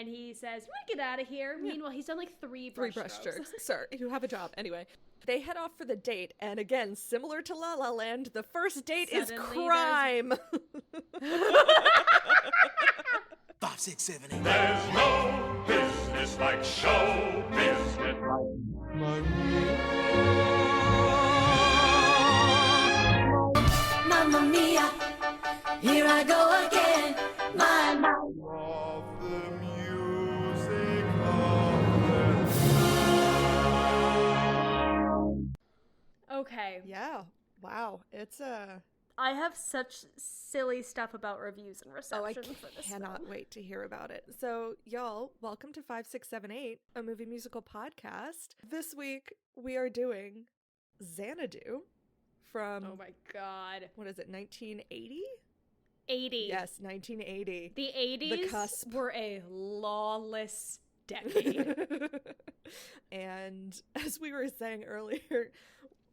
and he says, "You want to get out of here?" Yeah. Meanwhile, he's done like three brush strokes. Sir, you have a job. Anyway, they head off for the date, and again, similar to La La Land, the first date is crime. 5, 6, 7, 8. There's no business like show business. Mamma mia, here I go again. My Of the music of Okay. Yeah. Wow. It's I have such silly stuff about reviews and reception for this cannot film. wait to hear about it. So, y'all, welcome to 5678, a movie musical podcast. This week, we are doing Xanadu from... Oh my god. What is it, 1980? 80. Yes, 1980. The 80s The cusp. were a lawless decade. And as we were saying earlier,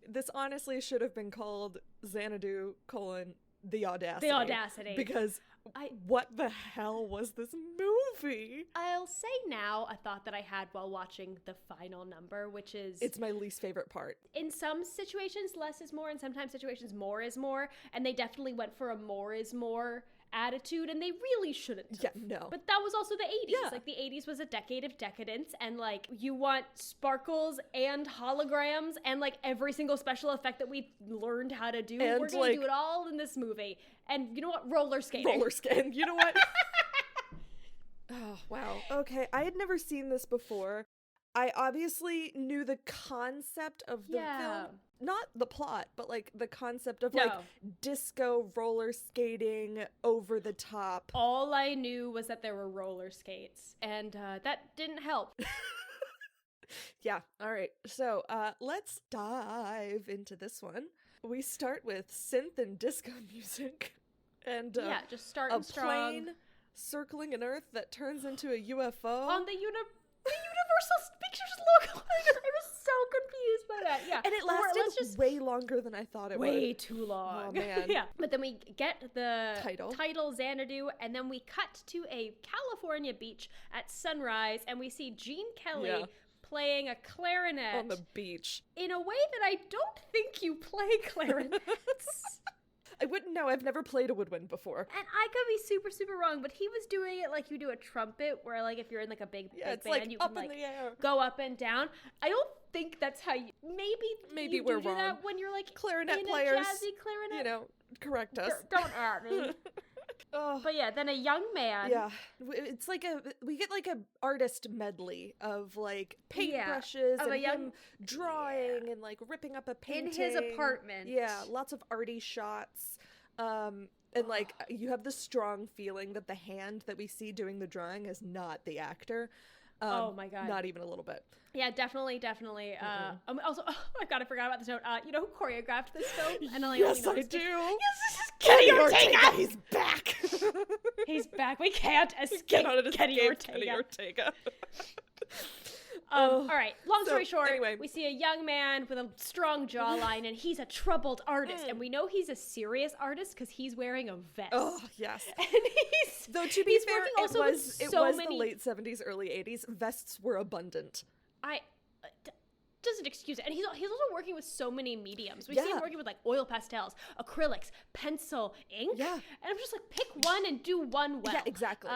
this honestly should have been called Xanadu, The Audacity. The Audacity. Because what the hell was this movie? I'll say now a thought that I had while watching the final number, which is... It's my least favorite part. In some situations, less is more, and sometimes situations, more is more, and they definitely went for a more is more attitude, and they really shouldn't have. Yeah, no. But that was also the 80s. Yeah. Like, the 80s was a decade of decadence, and, like, you want sparkles and holograms and, like, every single special effect that we learned how to do. And, we're gonna do it all in this movie. And you know what? Roller skating. Roller skating. You know what? Oh, wow. Okay, I had never seen this before. I obviously knew the concept of the film. Not the plot, but, like, the concept of, like, disco roller skating over the top. All I knew was that there were roller skates, and that didn't help. Yeah, all right. So, let's dive into this one. We start with synth and disco music. And just starting strong. A plane circling an Earth that turns into a UFO. On the Universal Pictures logo. I was so confused by that. Yeah. And it lasted way longer than I thought it would. Way too long. Oh, man. Yeah. But then we get the title Xanadu, and then we cut to a California beach at sunrise, and we see Gene Kelly playing a clarinet. On the beach. In a way that I don't think you play clarinets. I wouldn't know. I've never played a woodwind before. And I could be super, super wrong, but he was doing it like you do a trumpet, where, like, if you're in, like, a big band, like you up can, in like, the air. go up and down. I don't think that's how you... Maybe you we're do wrong. that when you're, like, Clarinet in players, a jazzy clarinet. you know, correct us. Don't at me. Oh. But yeah, then a young man. Yeah, it's like we get like a artist medley of like paintbrushes and him drawing and like ripping up a painting. In his apartment. Yeah, lots of arty shots. And like you have the strong feeling that the hand that we see doing the drawing is not the actor. Oh my god. Not even a little bit. Yeah, definitely. Also, oh my god, I forgot about this note. You know who choreographed this film? And Yes, I do. Yes, this is Kenny Ortega. He's back. He's back. We can't escape Kenny Ortega. All right, long story short, anyway. we see a young man with a strong jawline, and he's a troubled artist, and we know he's a serious artist because he's wearing a vest. Oh, yes. And Though to be fair, it was many... the late 70s, early 80s. Vests were abundant. Doesn't excuse it. And he's also working with so many mediums. We see him working with like oil pastels, acrylics, pencil, ink. Yeah. And I'm just like, pick one and do one well. Yeah, exactly.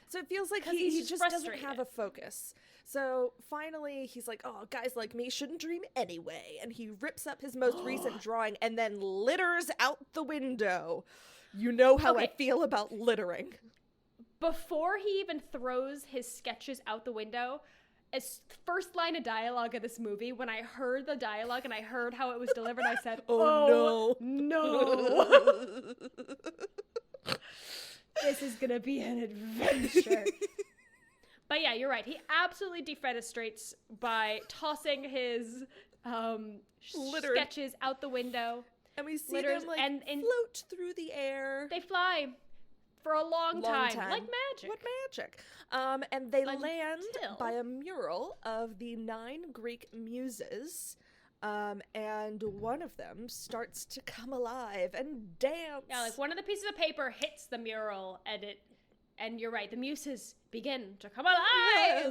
So it feels like he just doesn't have a focus. So finally he's like, oh, guys like me shouldn't dream anyway. And he rips up his most recent drawing and then litters out the window. You know how I feel about littering. Before he even throws his sketches out the window, as first line of dialogue of this movie, when I heard the dialogue and I heard how it was delivered, I said, oh no. This is gonna be an adventure. But yeah, you're right. He absolutely defenestrates by tossing his sketches out the window. And we see them like float through the air. They fly for a long time. Like magic. What magic? And they land by a mural of the 9 Greek muses. And one of them starts to come alive and dance. Yeah, like one of the pieces of paper hits the mural and it And you're right, the muses begin to come alive!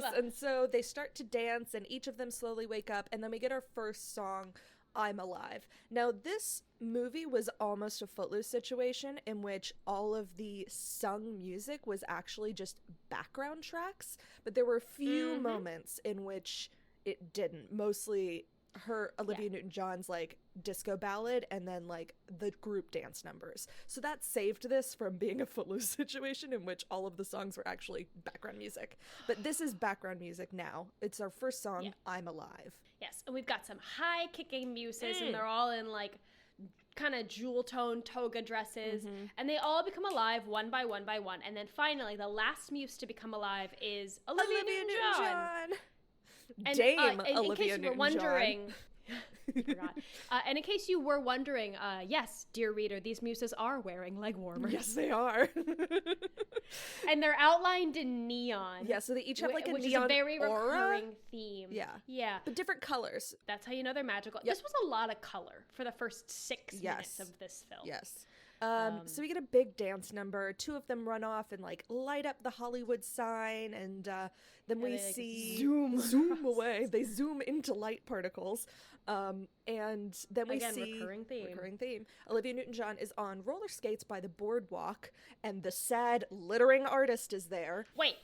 Yes, and so they start to dance, and each of them slowly wake up, and then we get our first song, I'm Alive. Now, this movie was almost a Footloose situation in which all of the sung music was actually just background tracks, but there were a few moments in which it didn't. Mostly Olivia Newton John's like disco ballad and then like the group dance numbers. So that saved this from being a Footloose situation in which all of the songs were actually background music. But this is background music now. It's our first song, I'm Alive. Yes, and we've got some high kicking muses and they're all in like kind of jewel tone toga dresses and they all become alive one by one by one. And then finally the last muse to become alive is Olivia Newton-John. And, Dame in Olivia case you were wondering, I forgot. And in case you were wondering, yes, dear reader, these muses are wearing leg warmers. Yes, they are. And they're outlined in neon. Yeah, so they each have like a which neon is a very aura. recurring theme. Yeah. But different colors. That's how you know they're magical. Yep. This was a lot of color for the first 6 minutes of this film. Yes. So we get a big dance number. 2 of them run off and like light up the Hollywood sign, and then we see zoom away. They zoom into light particles, and then we see recurring theme. Olivia Newton-John is on roller skates by the boardwalk, and the sad littering artist is there. Wait.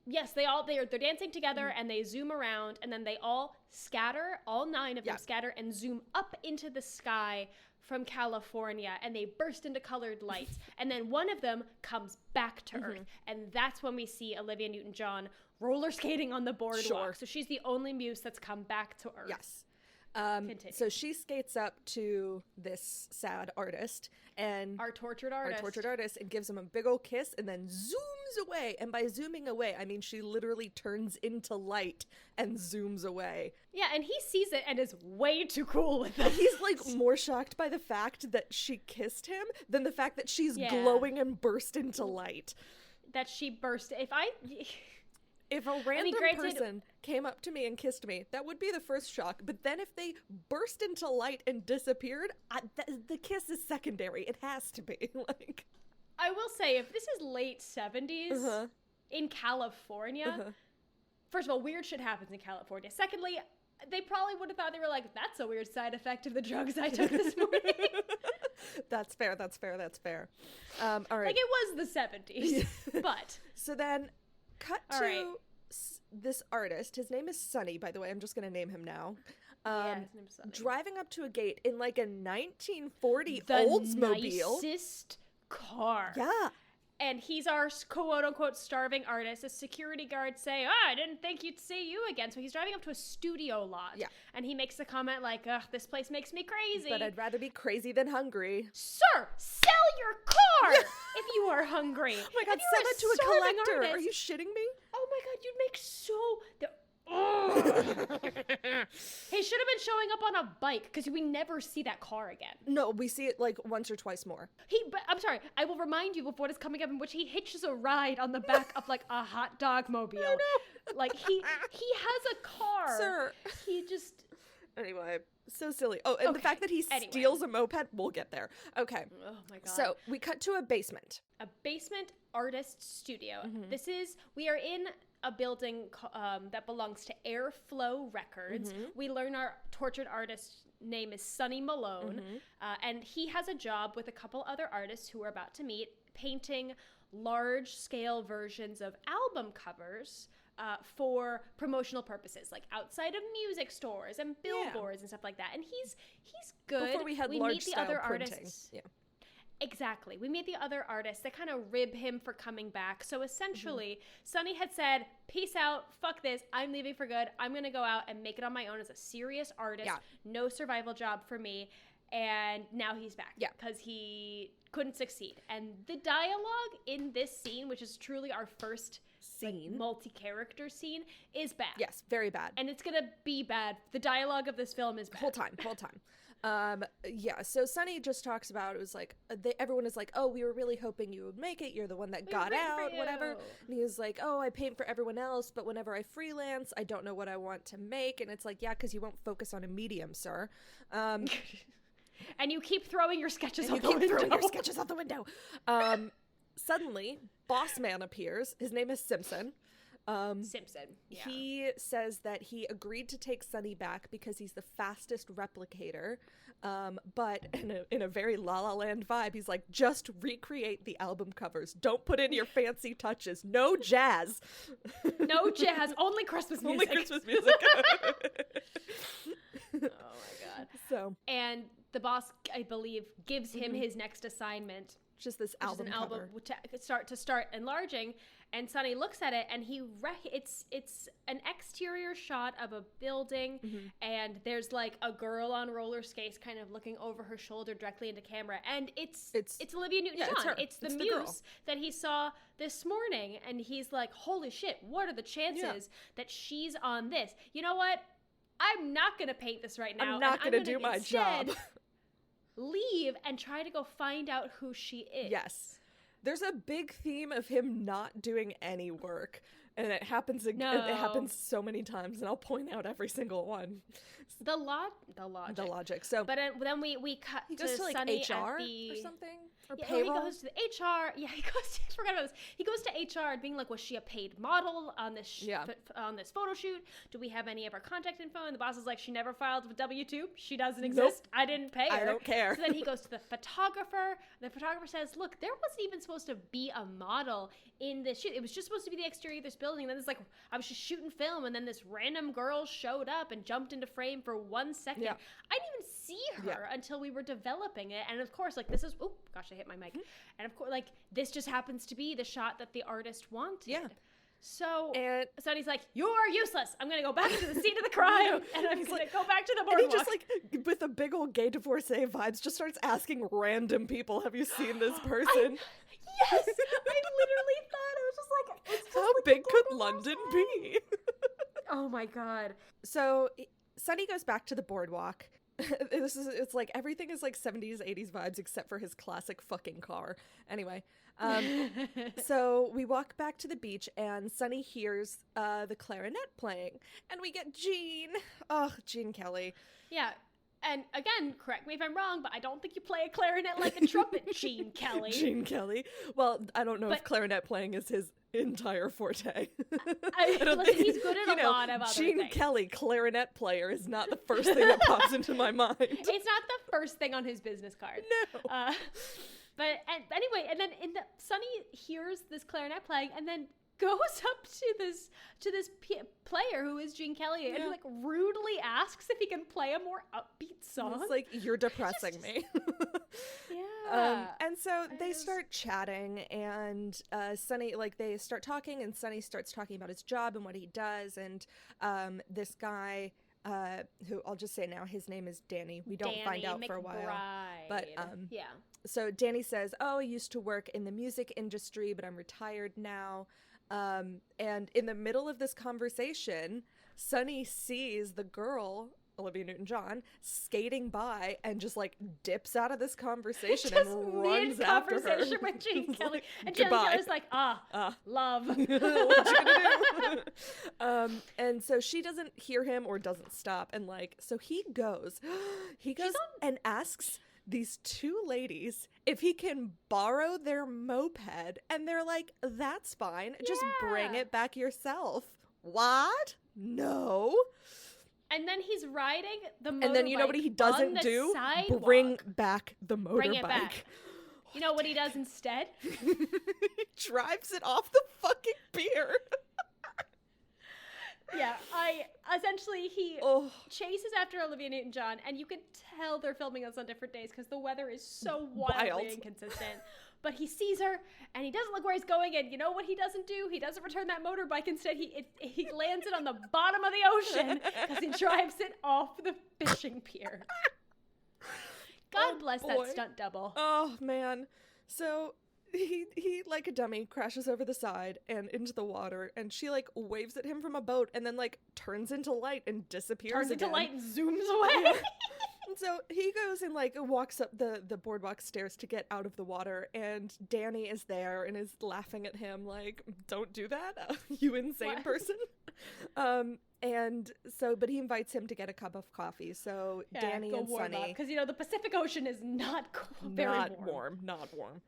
Yes, they're dancing together and they zoom around and then they all scatter. All 9 of them scatter and zoom up into the sky from California, and they burst into colored lights, and then one of them comes back to Earth, and that's when we see Olivia Newton-John roller skating on the boardwalk. Sure. So she's the only muse that's come back to Earth. Yes. So she skates up to this sad artist and our tortured artist and gives him a big old kiss and then zooms away. And by zooming away, I mean she literally turns into light and zooms away. Yeah, and he sees it and is way too cool with it. He's like more shocked by the fact that she kissed him than the fact that she's glowing and burst into light. That she burst. If a random person came up to me and kissed me, that would be the first shock. But then if they burst into light and disappeared, the kiss is secondary. It has to be. Like, I will say, if this is late 70s in California, first of all, weird shit happens in California. Secondly, they probably would have thought, they were like, that's a weird side effect of the drugs I took this morning. That's fair. All right. Like, it was the 70s. But. So then... Cut to this artist. His name is Sonny, by the way. I'm just going to name him now. His name is Sonny. Driving up to a gate in like a 1940 Oldsmobile. The nicest car. Yeah. And he's our quote-unquote starving artist. The security guards say, I didn't think you'd see you again. So he's driving up to a studio lot. Yeah. And he makes a comment like, ugh, this place makes me crazy. But I'd rather be crazy than hungry. Sir, sell your car if you are hungry. Oh my God, sell it to a collector. Artist. Are you shitting me? Oh my God, you'd make so... He should have been showing up on a bike because we never see that car again. No, we see it like once or twice more. But I'm sorry, I will remind you of what is coming up, in which he hitches a ride on the back of like a hot dog mobile. I know. Like he has a car. Sir. He just... Anyway, so silly. Oh, and the fact that he steals a moped, we'll get there. Okay. Oh my God. So we cut to a basement. A basement artist studio. We are in a building that belongs to Airflow Records. We learn our tortured artist's name is Sonny Malone, and he has a job with a couple other artists who we're about to meet, painting large-scale versions of album covers for promotional purposes, like outside of music stores and billboards and stuff like that. And he's good. Before we had large-scale printing. Artists. Yeah. Exactly. We meet the other artists that kind of rib him for coming back. So essentially, Sonny had said, peace out, fuck this, I'm leaving for good. I'm going to go out and make it on my own as a serious artist. Yeah. No survival job for me. And now he's back. Yeah. Because he couldn't succeed. And the dialogue in this scene, which is truly our first scene, multi-character scene, is bad. Yes, very bad. And it's going to be bad. The dialogue of this film is bad. Whole time. Yeah, so Sonny just talks about, it was like, everyone is like, oh, we were really hoping you would make it, you're the one that got out, whatever, and he was like, oh, I paint for everyone else, but whenever I freelance, I don't know what I want to make, and it's like, yeah, because you won't focus on a medium, sir. And you keep throwing your sketches out the window. suddenly, Boss Man appears. His name is Simpson. Simpson. Yeah. He says that he agreed to take Sunny back because he's the fastest replicator. But in a very La La Land vibe, he's like, just recreate the album covers. Don't put in your fancy touches. No jazz. No jazz. Only Christmas music. Only Christmas music. Oh my god. So, and the boss, I believe, gives him his next assignment. just this Which album is an cover. album to start enlarging, and Sonny looks at it and it's an exterior shot of a building, and there's like a girl on roller skates kind of looking over her shoulder directly into camera, and it's Olivia Newton John. It's the muse that he saw this morning, and he's like, holy shit, what are the chances that she's on this? You know what? I'm not gonna paint this right now. I'm not gonna do my job. Leave and try to go find out who she is. Yes. There's a big theme of him not doing any work, and it happens again. It happens so many times, and I'll point out every single one. The logic. So, but then we cut he goes to like Sonny HR at the, or something, or yeah, payroll. he goes to the HR. Yeah, he goes. I forgot about this. He goes to HR being like, was she a paid model on this on this photo shoot? Do we have any of her contact info? And the boss is like, she never filed with W-2. She doesn't exist. I didn't pay her. I don't care. So then he goes to the photographer. The photographer says, look, there wasn't even supposed to be a model in this shoot. It was just supposed to be the exterior of this building. And then it's like, I was just shooting film, and then this random girl showed up and jumped into frame for 1 second. Yeah. I didn't even see her until we were developing it. And of course, like, this is, oh gosh, I hit my mic. And of course, like, this just happens to be the shot that the artist wanted. Yeah. So And he's like, you are useless. I'm going to go back to the scene of the crime, and I'm going to go back to the boardwalk. And he just, like, with a big old gay divorcee vibes, just starts asking random people, have you seen this person? Yes! I literally thought, I was just like, it's just how like big could London be? Oh my god. So Sonny goes back to the boardwalk. It's like everything is like 70s, 80s vibes except for his classic fucking car. Anyway, so we walk back to the beach, and Sonny hears the clarinet playing, and we get Gene. Oh, Gene Kelly. Yeah. And again, correct me if I'm wrong, but I don't think you play a clarinet like a trumpet, Gene Kelly. Gene Kelly. Well, I don't know if clarinet playing is his entire forte. I don't think he's good at a lot of other Gene things. Kelly, clarinet player, is not the first thing that pops into my mind. It's not the first thing on his business card. No. But anyway, and then Sonny hears this clarinet playing, and then goes up to this player who is Gene Kelly, and he like rudely asks if he can play a more upbeat song. It's like, you're depressing me. Yeah. And so they start chatting, and Sonny, like, they start talking, and Sonny starts talking about his job and what he does, and this guy, who I'll just say now, his name is Danny. We don't find out for a while. But yeah. So Danny says, oh, I used to work in the music industry, but I'm retired now. And in the middle of this conversation, Sonny sees the girl, Olivia Newton John, skating by and just like dips out of this conversation and runs after her. Conversation with Gene Kelly, like, and Gene goodbye. Kelly's like, love. What you gonna do? And so she doesn't hear him or doesn't stop, and like, so he goes and asks these two ladies if he can borrow their moped, and they're like, that's fine, just bring it back yourself. What? No. And then he's riding the motorbike. And then you know what he doesn't do? Sidewalk. Bring back the motorbike. Bring it back. You know what he does instead? He drives it off the fucking pier. Yeah, he chases after Olivia Newton John, and you can tell they're filming this on different days because the weather is so wildly inconsistent. But he sees her, and he doesn't look where he's going, and you know what he doesn't do? He doesn't return that motorbike. Instead, he lands it on the bottom of the ocean because he drives it off the fishing pier. God bless that stunt double. Oh, man. So he like a dummy crashes over the side and into the water, and she like waves at him from a boat and then like turns into light and disappears Turns into again. light and zooms away. And so he goes and like walks up the boardwalk stairs to get out of the water, and Danny is there and is laughing at him like, don't do that, you insane person. And so, but he invites him to get a cup of coffee. So Danny and Sonny, because you know the Pacific Ocean is not very warm. Not warm.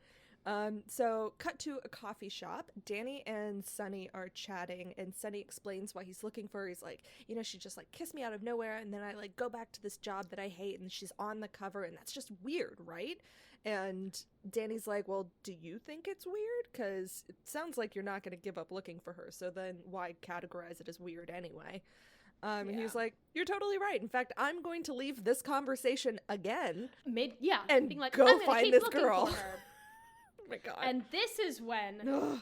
So cut to a coffee shop. Danny and Sunny are chatting, and Sunny explains why he's looking for her. He's like, you know, she just like kissed me out of nowhere, and then I like go back to this job that I hate, and she's on the cover, and that's just weird, right? And Danny's like, well, do you think it's weird? Because it sounds like you're not going to give up looking for her, so then why categorize it as weird anyway? And he's like, you're totally right. In fact, I'm going to leave this conversation again. And being like, go find this girl. For her. Oh my God. And this is when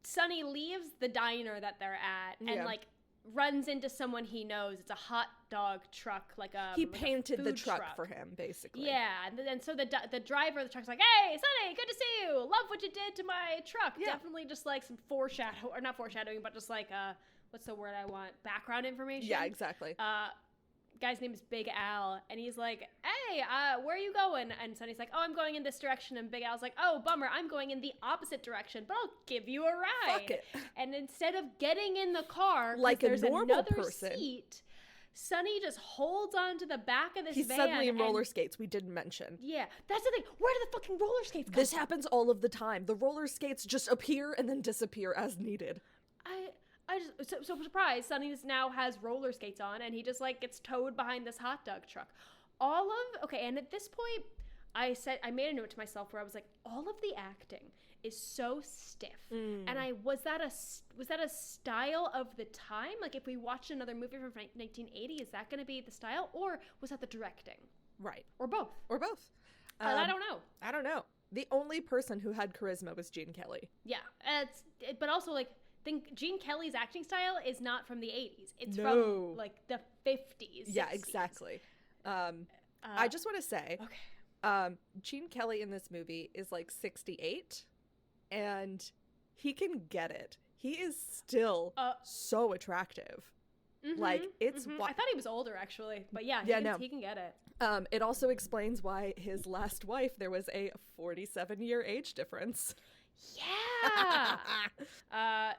Sunny leaves the diner that they're at and like runs into someone he knows. It's a hot dog truck, he like painted the truck truck for him, basically. Yeah, and so the driver of the truck's like, hey, Sunny, good to see you. Love what you did to my truck. Yeah. Definitely just like some not foreshadowing, but just like what's the word I want? Background information. Yeah, exactly. Guy's name is Big Al, and he's like, hey, where are you going? And Sunny's like, oh, I'm going in this direction. And Big Al's like, oh, bummer, I'm going in the opposite direction, but I'll give you a ride. Fuck it. And instead of getting in the car, like there's a normal another person, seat, Sunny just holds on to the back of this van. He's suddenly in roller skates, we didn't mention. Yeah, that's the thing. Where do the fucking roller skates come This from? happens all of the time. The roller skates just appear and then disappear as needed. So surprised, Sunny now has roller skates on, and he just like gets towed behind this hot dog truck. And at this point, I made a note to myself where I was like, all of the acting is so stiff, and was that a style of the time? Like, if we watched another movie from 1980, is that going to be the style, or was that the directing? Right, or both? I don't know. The only person who had charisma was Gene Kelly. Yeah, but also like. Think Gene Kelly's acting style is not from the 80s. It's from like the 50s. Yeah, 60s. exactly. I just want to say, Gene Kelly in this movie is like 68, and he can get it. He is still so attractive. Like, it's I thought he was older, actually, but he can get it. It also explains why his last wife, there was a 47-year age difference. Yeah.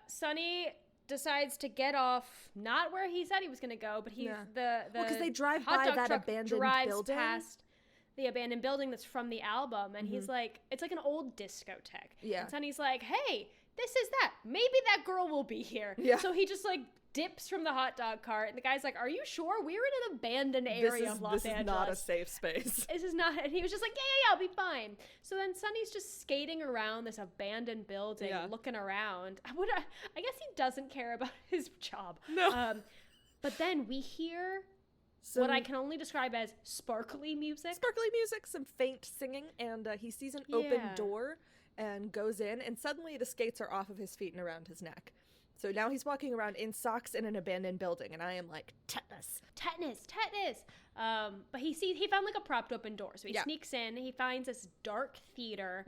Sunny decides to get off not where he said he was going to go, but because they drive hot by dog that truck abandoned drives building past the abandoned building that's from the album, and he's like, it's like an old discotheque. Yeah. And Sunny's like, hey, this is that. Maybe that girl will be here. Yeah. So he just like dips from the hot dog cart, and the guy's like, are you sure? We're in an abandoned area of Los Angeles. This is not a safe space. This is not, and he was just like, yeah, I'll be fine. So then Sunny's just skating around this abandoned building, looking around. I guess he doesn't care about his job. No. But then we hear what I can only describe as sparkly music. Some faint singing, and he sees an open door and goes in, and suddenly the skates are off of his feet and around his neck. So now he's walking around in socks in an abandoned building, and I am like, tetanus. But he found like a propped open door. So he sneaks in, he finds this dark theater,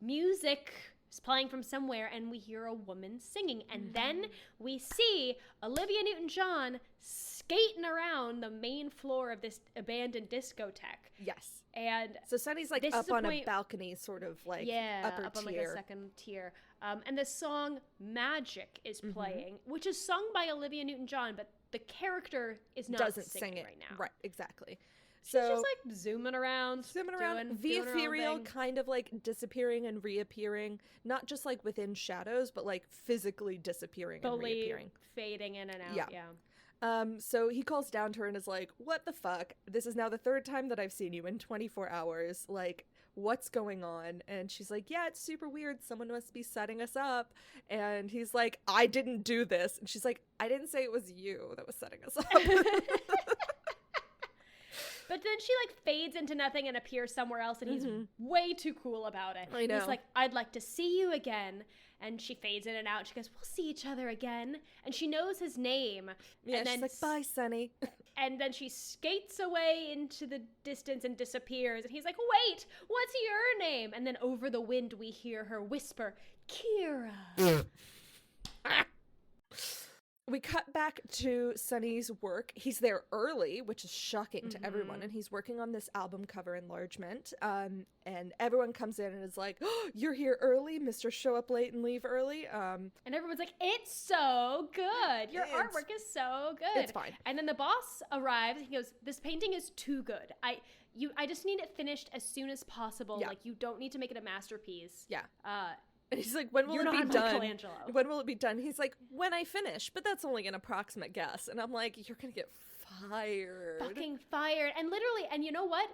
music is playing from somewhere, and we hear a woman singing. And then we see Olivia Newton John skating around the main floor of this abandoned discotheque. Yes. And so Sunny's like up on a balcony, sort of like upper up on tier. like a second tier. And the song Magic is playing, which is sung by Olivia Newton John, but the character is not singing right now. Right, exactly. She's just like zooming around, the ethereal, kind of like disappearing and reappearing, not just like within shadows, but like physically disappearing and reappearing, fading in and out. Yeah. So he calls down to her and is like, what the fuck? This is now the third time that I've seen you in 24 hours. Like, what's going on? And she's like, yeah, it's super weird. Someone must be setting us up. And he's like, I didn't do this. And she's like, I didn't say it was you that was setting us up. But then she like fades into nothing and appears somewhere else, and he's way too cool about it. I know. He's like, I'd like to see you again. And she fades in and out. She goes, we'll see each other again. And she knows his name. Yeah, and she's like, bye, Sunny. And then she skates away into the distance and disappears. And he's like, wait, what's your name? And then over the wind, we hear her whisper, Kira. We cut back to Sonny's work. He's there early, which is shocking to everyone, and he's working on this album cover enlargement. And everyone comes in and is like, "Oh, you're here early, Mr. Show Up Late and Leave Early." And everyone's like, "It's so good. Your artwork is so good." It's fine. And then the boss arrives. And he goes, "This painting is too good. I just need it finished as soon as possible. Yeah. Like, you don't need to make it a masterpiece." Yeah. And he's like, when will You're it be not done? Michelangelo. When will it be done? He's like, when I finish, but that's only an approximate guess. And I'm like, you're going to get fired. Fucking fired. And literally, and you know what?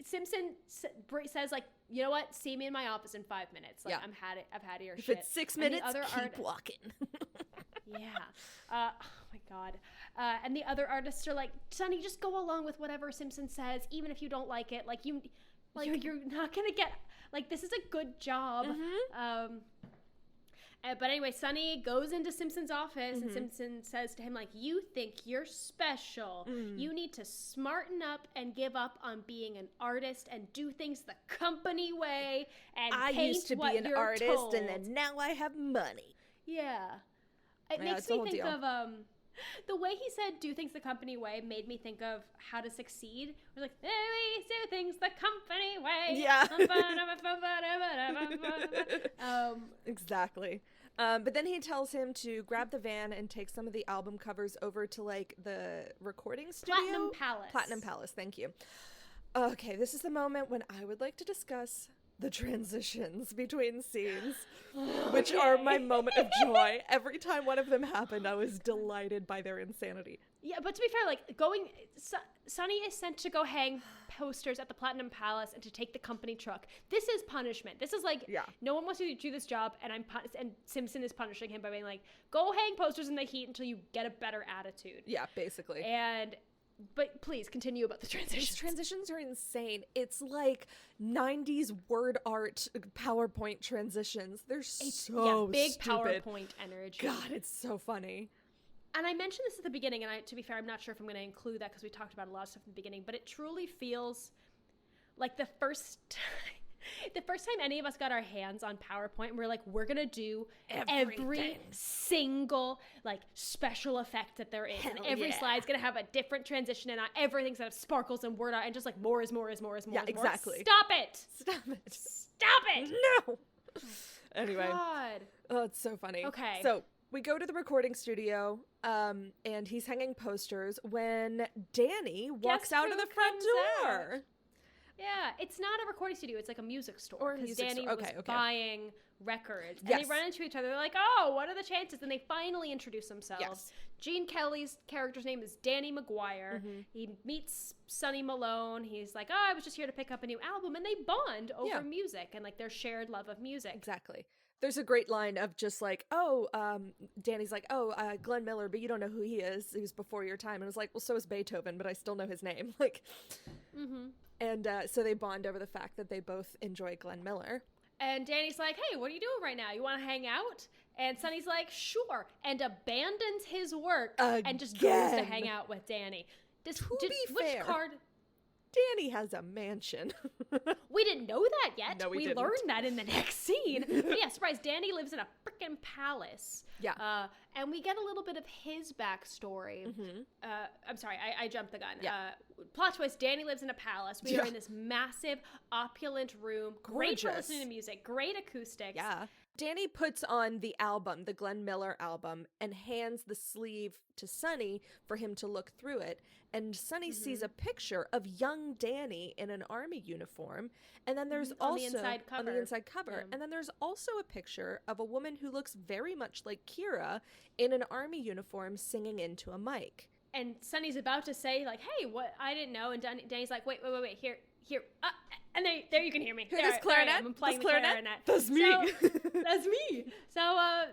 Simpson says, like, "You know what? See me in my office in 5 minutes. Like, Yeah. I've had your If shit." it's 6 And the minutes, other keep walking. Yeah. Oh my God. And the other artists are like, "Sonny, just go along with whatever Simpson says, even if you don't like it. Like, you're not gonna get, like, this is a good job." But anyway, Sonny goes into Simpson's office, and Simpson says to him, like, "You think you're special. You need to smarten up and give up on being an artist and do things the company way and I paint used to what be an you're artist, told." and then now I have money. Yeah. It Yeah, makes it's a me whole think deal. of, the way he said "do things the company way" made me think of How to Succeed. It was like, "We do things the company way." Yeah. um, Exactly. But then he tells him to grab the van and take some of the album covers over to, like, the recording studio. Platinum Palace, thank you. Okay, this is the moment when I would like to discuss the transitions between scenes, which are my moment of joy. Every time one of them happened, I was delighted by their insanity. Yeah, but to be fair, like, Sonny is sent to go hang posters at the Platinum Palace and to take the company truck. This is punishment. This is like, no one wants to do this job, and and Simpson is punishing him by being like, "Go hang posters in the heat until you get a better attitude." Yeah, basically. But please continue about the transitions. These transitions are insane. It's like 90s word art PowerPoint transitions. They're so big stupid. PowerPoint energy. God, it's so funny. And I mentioned this at the beginning, and to be fair, I'm not sure if I'm going to include that because we talked about a lot of stuff in the beginning, but it truly feels like the first time any of us got our hands on PowerPoint, and we're like, we're going to do every single, like, special effect that there is. Hell and every slide's going to have a different transition, and everything's going to have sparkles and word art, and just like more is more is more is more. Yeah, is more. exactly. Stop it! Stop it. Stop it! No! Anyway. God. Oh, it's so funny. Okay. So we go to the recording studio, and he's hanging posters when Danny walks out of the front door. Yeah, it's not a recording studio. It's like a music store. Or a because music Danny store. was Okay. buying records. And Yes. they run into each other. They're like, "Oh, what are the chances?" And they finally introduce themselves. Yes. Gene Kelly's character's name is Danny McGuire. He meets Sonny Malone. He's like, "Oh, I was just here to pick up a new album." And they bond over music and, like, their shared love of music. Exactly. There's a great line of just like, Danny's like, Glenn Miller, but you don't know who he is. He was before your time. And it's like, well, so is Beethoven, but I still know his name. Like, and so they bond over the fact that they both enjoy Glenn Miller. And Danny's like, "Hey, what are you doing right now? You want to hang out?" And Sonny's like, "Sure," and abandons his work and just goes to hang out with Danny. To be fair, Danny has a mansion. We didn't know that yet. No, we we didn't. learned that in the next scene. But yeah, surprise, Danny lives in a freaking palace. Yeah. And we get a little bit of his backstory. I'm sorry, I jumped the gun. Yeah. Plot twist, Danny lives in a palace. We are in this massive, opulent room. Great for Gorgeous. listening to music. Great acoustics. Yeah. Danny puts on the album, the Glenn Miller album, and hands the sleeve to Sonny for him to look through it. And Sonny sees a picture of young Danny in an army uniform. And then there's also on the inside cover. Yeah. And then there's also a picture of a woman who looks very much like Kira in an army uniform singing into a mic. And Sonny's about to say, like, "Hey, what? I didn't know." And Danny's like, wait, here. And there you can hear me. Hear this clarinet? I'm playing This the clarinet? clarinet. That's me. So, that's me. So,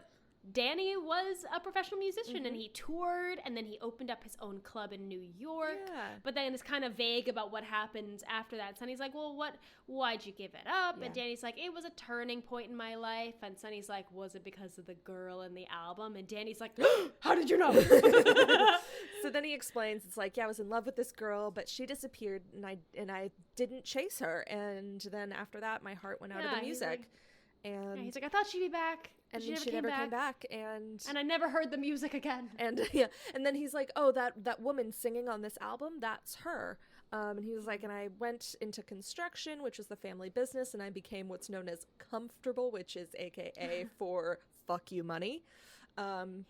Danny was a professional musician, and he toured, and then he opened up his own club in New York. Yeah. But then it's kind of vague about what happens after that. Sonny's like, "Well, why'd you give it up?" Yeah. And Danny's like, "It was a turning point in my life." And Sonny's like, "Was it because of the girl in the album?" And Danny's like, "How did you know?" So then he explains, it's like, yeah, I was in love with this girl, but she disappeared, and I didn't chase her. And then after that, my heart went out of the music. He's like, "I thought she'd be back." And she then she never came back, and I never heard the music again. And yeah, and then he's like, "Oh, that woman singing on this album, that's her." And he was like, "And I went into construction, which was the family business, and I became what's known as comfortable, which is AKA for fuck you money."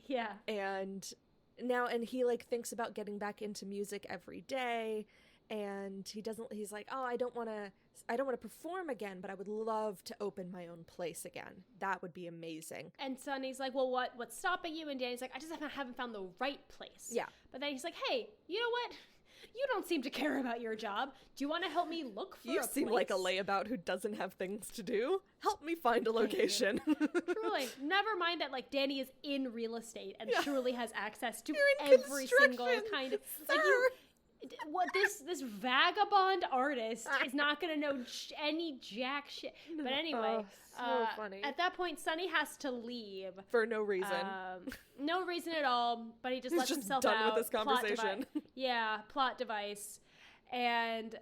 Yeah. And he like thinks about getting back into music every day, and he's like, "Oh, I don't want to perform again, but I would love to open my own place again. That would be amazing." And Sonny's like, "Well, what's stopping you?" And Danny's like, "I just haven't found the right place." Yeah. But then he's like, "Hey, you know what? You don't seem to care about your job. Do you want to help me look for a place?" You seem like a layabout who doesn't have things to do. Help me find a location. Truly. Never mind that, like, Danny is in real estate and truly has access to You're in every single kind of... sir. Like, this vagabond artist is not going to know any jack shit. But anyway, so funny. At that point, Sonny has to leave. For no reason. No reason at all, but he just lets just himself done out. with this conversation. Plot device. And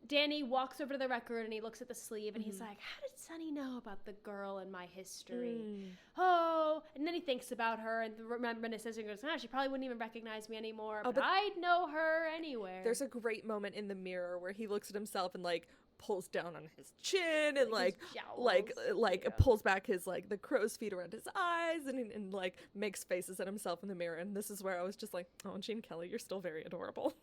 Danny walks over to the record and he looks at the sleeve and he's like, "How did Sonny know about the girl in my history?" Oh, and then he thinks about her and reminisces and goes, "Oh, she probably wouldn't even recognize me anymore, but I'd know her anywhere." There's a great moment in the mirror where he looks at himself and like pulls down on his chin and pulls back his like the crow's feet around his eyes and like makes faces at himself in the mirror. And this is where I was just like, "Oh, Gene Kelly, you're still very adorable."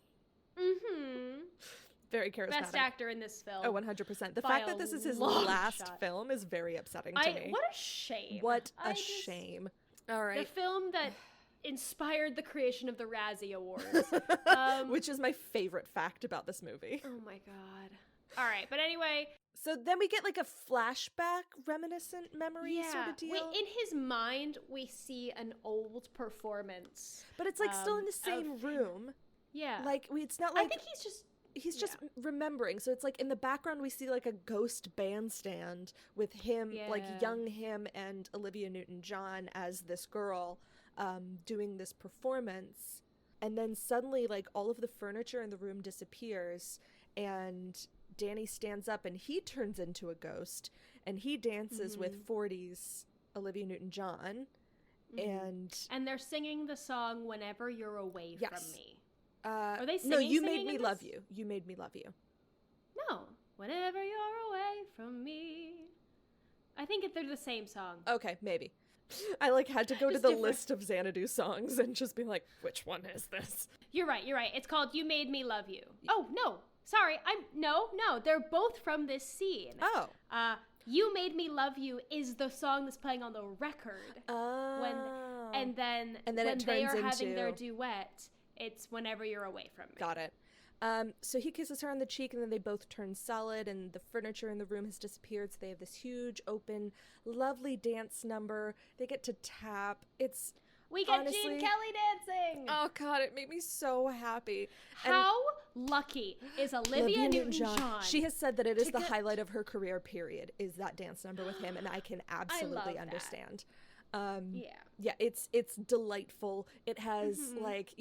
Very charismatic. Best actor in this film. Oh, 100%. The fact that this is his last film is very upsetting to me. What a shame. What a shame. All right. The film that inspired the creation of the Razzie Awards. Which is my favorite fact about this movie. Oh my god. All right, but anyway. So then we get like a flashback reminiscent memory sort of deal. In his mind, we see an old performance. But it's like still in the same room. Yeah. Like it's not like I think he's just remembering. So it's like in the background we see like a ghost bandstand with him, like young him and Olivia Newton John as this girl doing this performance. And then suddenly like all of the furniture in the room disappears and Danny stands up and he turns into a ghost and he dances with 40s Olivia Newton John. And they're singing the song "Whenever You're Away from Me." Are they singing? No, You Made Me Love You. You Made Me Love You. No, "Whenever You're Away from Me." I think they're the same song. Okay, maybe. I like had to go to the list of Xanadu songs and just be like, which one is this? You're right. It's called "You Made Me Love You." Oh no, sorry. No. They're both from this scene. Oh. "You Made Me Love You" is the song that's playing on the record. Oh. And then when they are having their duet, it's "Whenever You're Away from Me." Got it. So he kisses her on the cheek and then they both turn solid and the furniture in the room has disappeared. So they have this huge, open, lovely dance number. They get to tap. We get Gene Kelly dancing. Oh God, it made me so happy. How lucky is Olivia Newton-John? She has said that it is the highlight of her career, period, is that dance number with him, and I can absolutely understand. Yeah, it's delightful. It has like,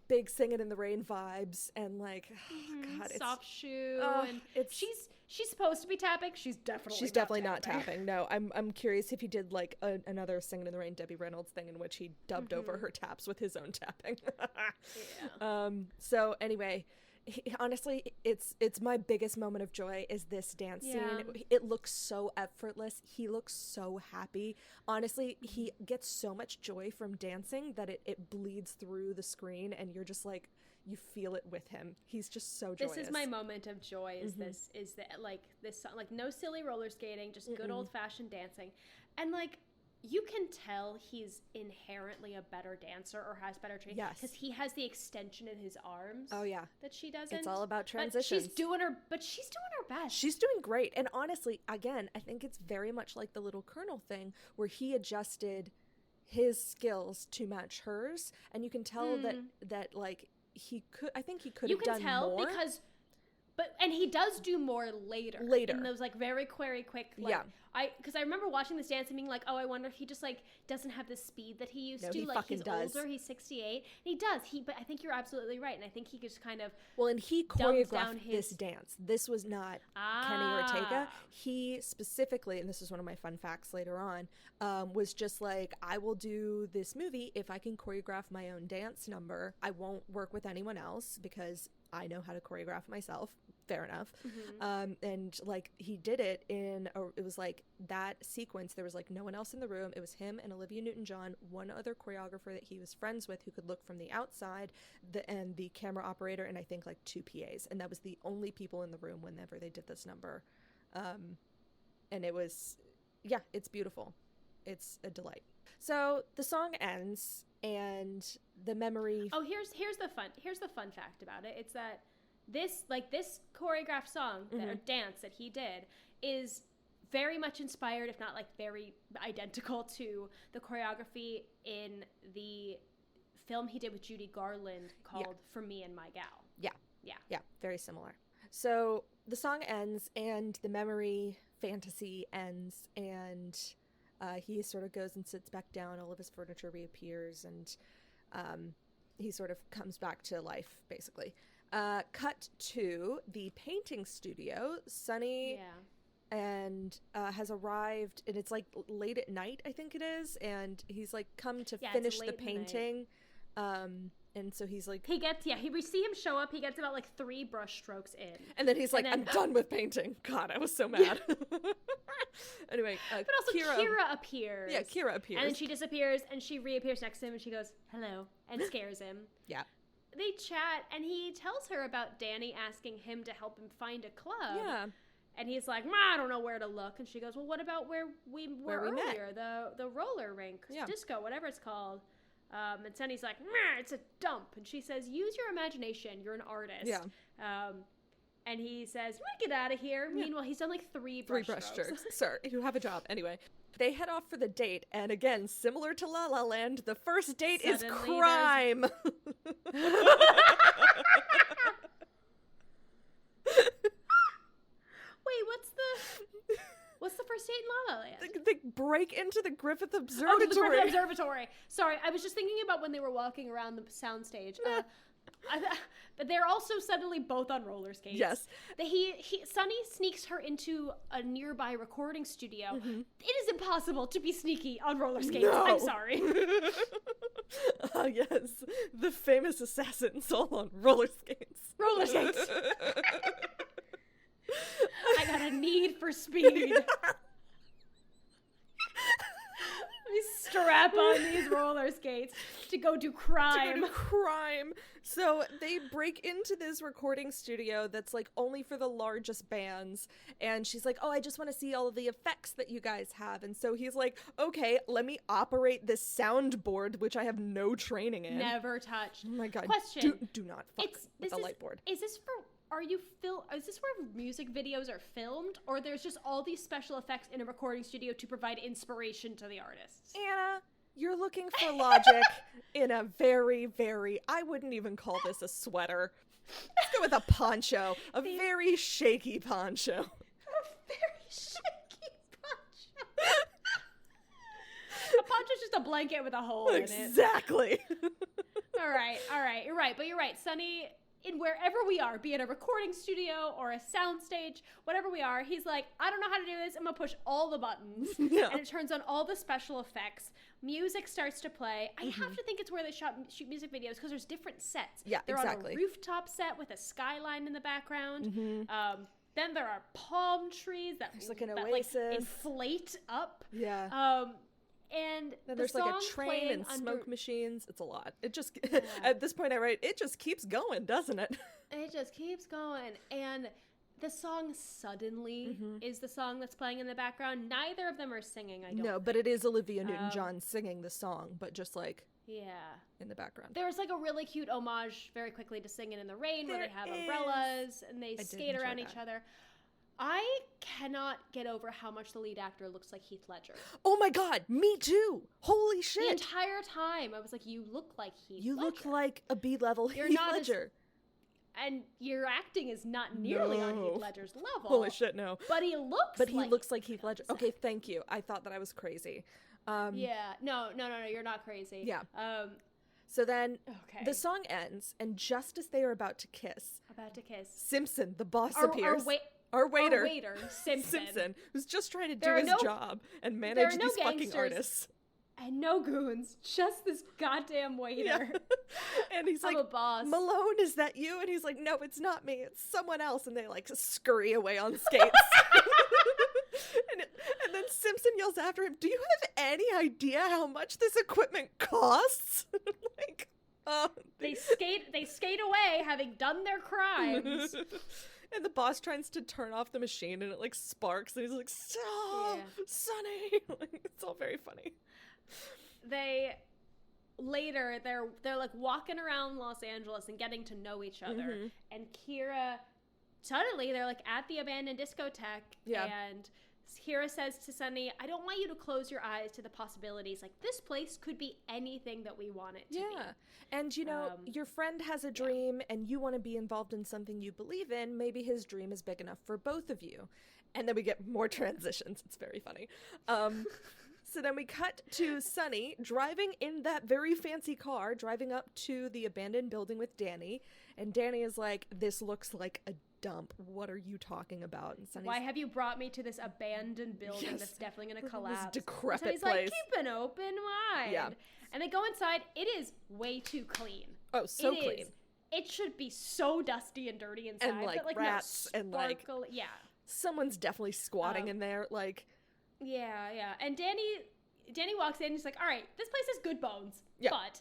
big Singing in the Rain vibes and like God, soft shoe and she's supposed to be tapping. She's definitely not tapping. No, I'm curious if he did like another Singing in the Rain Debbie Reynolds thing in which he dubbed over her taps with his own tapping. So anyway, honestly, it's my biggest moment of joy is this dance scene. It looks so effortless. He looks so happy. Honestly, he gets so much joy from dancing that it bleeds through the screen and you're just like, you feel it with him. He's just so joyous. This is my moment of joy is this song, like no silly roller skating, just good old fashioned dancing. And like you can tell he's inherently a better dancer or has better training because he has the extension in his arms. Oh yeah, that she doesn't. It's all about transitions. She's doing her best. She's doing great. And honestly, again, I think it's very much like the Little Colonel thing where he adjusted his skills to match hers, and you can tell that like he could. I think he could have done more. You can tell And he does do more later. In those, like, very quick, like, because I remember watching this dance and being like, oh, I wonder if he just, like, doesn't have the speed that he used to. He like, fucking he's does. older, he's 68. And he does. But I think you're absolutely right. And I think he just kind of and he choreographed this dance. This was not Kenny Ortega. He specifically, and this is one of my fun facts later on, was just like, I will do this movie if I can choreograph my own dance number. I won't work with anyone else because I know how to choreograph myself. Fair enough. And like he did it it was like that sequence, there was like no one else in the room. It was him and Olivia Newton John, one other choreographer that he was friends with who could look from the outside, and the camera operator, and I think like 2 PAs, and that was the only people in the room whenever they did this number. And it was, it's beautiful. It's a delight. So the song ends and the memory. Oh, here's the fun fact about it. It's that this choreographed song or dance that he did is very much inspired, if not like very identical to the choreography in the film he did with Judy Garland called For Me and My Gal. Yeah, very similar. So the song ends and the memory fantasy ends, and he sort of goes and sits back down. All of his furniture reappears, and he sort of comes back to life, basically. Cut to the painting studio. Sonny and has arrived, and it's like late at night, I think it is, and he's like come to finish the painting. And so he's like, we see him show up. He gets about like 3 brush strokes in, and then he's like, I'm done with painting. God, I was so mad. Anyway, but also Kira appears. Yeah, Kira appears, and then she disappears, and she reappears next to him, and she goes hello and scares him. They chat, and he tells her about Danny asking him to help him find a club. And he's like, I don't know where to look. And she goes, well, what about where we were earlier? The roller rink, disco, whatever it's called. And Sonny's like, it's a dump. And she says, use your imagination. You're an artist. And he says, you want to get out of here? Meanwhile, he's done like 3 brush strokes. Sir, you have a job. Anyway, they head off for the date. And again, similar to La La Land, the first date is crime. Wait, what's the first date in La La Land? They break into the Griffith Observatory. Oh, the Griffith Observatory. Sorry, I was just thinking about when they were walking around the soundstage. But they're also suddenly both on roller skates. Yes. Sonny sneaks her into a nearby recording studio. It is impossible to be sneaky on roller skates. No. I'm sorry. Yes. The famous assassins all on roller skates. Roller skates. I got a need for speed. We strap on these roller skates to go do crime. So they break into this recording studio that's like only for the largest bands, and she's like, oh, I just want to see all of the effects that you guys have. And so he's like, okay, let me operate this soundboard, which I have no training in. Never touched. Oh my God. Question. Do not fuck with a light board. Is this where music videos are filmed, or there's just all these special effects in a recording studio to provide inspiration to the artists? Anna, you're looking for logic in a very, very, I wouldn't even call this a sweater. Let's go with a poncho. A very shaky poncho. A very shaky poncho. A poncho's just a blanket with a hole in it. Exactly. All right. You're right. But you're right. Sonny, in wherever we are, be it a recording studio or a soundstage, whatever we are, he's like, I don't know how to do this. I'm going to push all the buttons. And it turns on all the special effects. Music starts to play. I have to think it's where they shoot music videos because there's different sets. Yeah, They're exactly. on a rooftop set with a skyline in the background. Then there are palm trees that inflate up. Yeah. And then there's like a train and smoke machines. It's a lot. It just, at this point I write, it just keeps going, doesn't it? It just keeps going. And the song Suddenly is the song that's playing in the background. Neither of them are singing, I don't think. But it is Olivia Newton John singing the song, but just like in the background. There's like a really cute homage very quickly to Singing in the Rain where they have umbrellas and they skate around each other. I cannot get over how much the lead actor looks like Heath Ledger. Oh my God, me too. Holy shit. The entire time I was like, you look like Heath Ledger. You look like a B-level Heath Ledger. and your acting is not nearly on Heath Ledger's level. Holy shit, no. But he looks like Heath Ledger. Okay, thank you. I thought that I was crazy. Yeah. No, you're not crazy. Yeah. So then okay. the song ends, and just as they are about to kiss, Simpson, the boss, appears. Our waiter, Simpson, who's just trying to do his job and manage these fucking artists. And no goons, just this goddamn waiter. Yeah. And he's like, a boss. Malone, is that you? And he's like, no, it's not me. It's someone else. And they like scurry away on skates. and then Simpson yells after him, do you have any idea how much this equipment costs? Like, they skate away having done their crimes. And the boss tries to turn off the machine and it like sparks and he's like, stop, Sonny. Like, it's all very funny. They're like walking around Los Angeles and getting to know each other. And Kira, suddenly they're like at the abandoned discotheque. And Kira says to Sonny, I don't want you to close your eyes to the possibilities. Like, this place could be anything that we want it to be. And you know, your friend has a dream and you want to be involved in something you believe in. Maybe his dream is big enough for both of you. And then we get more transitions. It's very funny. So then we cut to Sonny driving in that very fancy car, driving up to the abandoned building with Danny. And Danny is like, this looks like a dump. What are you talking about? And Sonny's, why have you brought me to this abandoned building that's definitely going to collapse? This decrepit Sonny's place. like, keep an open mind. Yeah. And they go inside. It is way too clean. Oh, so clean. It should be so dusty and dirty inside. And like, but, like rats and like, someone's definitely squatting in there. Like, yeah. And Danny walks in and he's like, all right, this place has good bones. Yeah. But,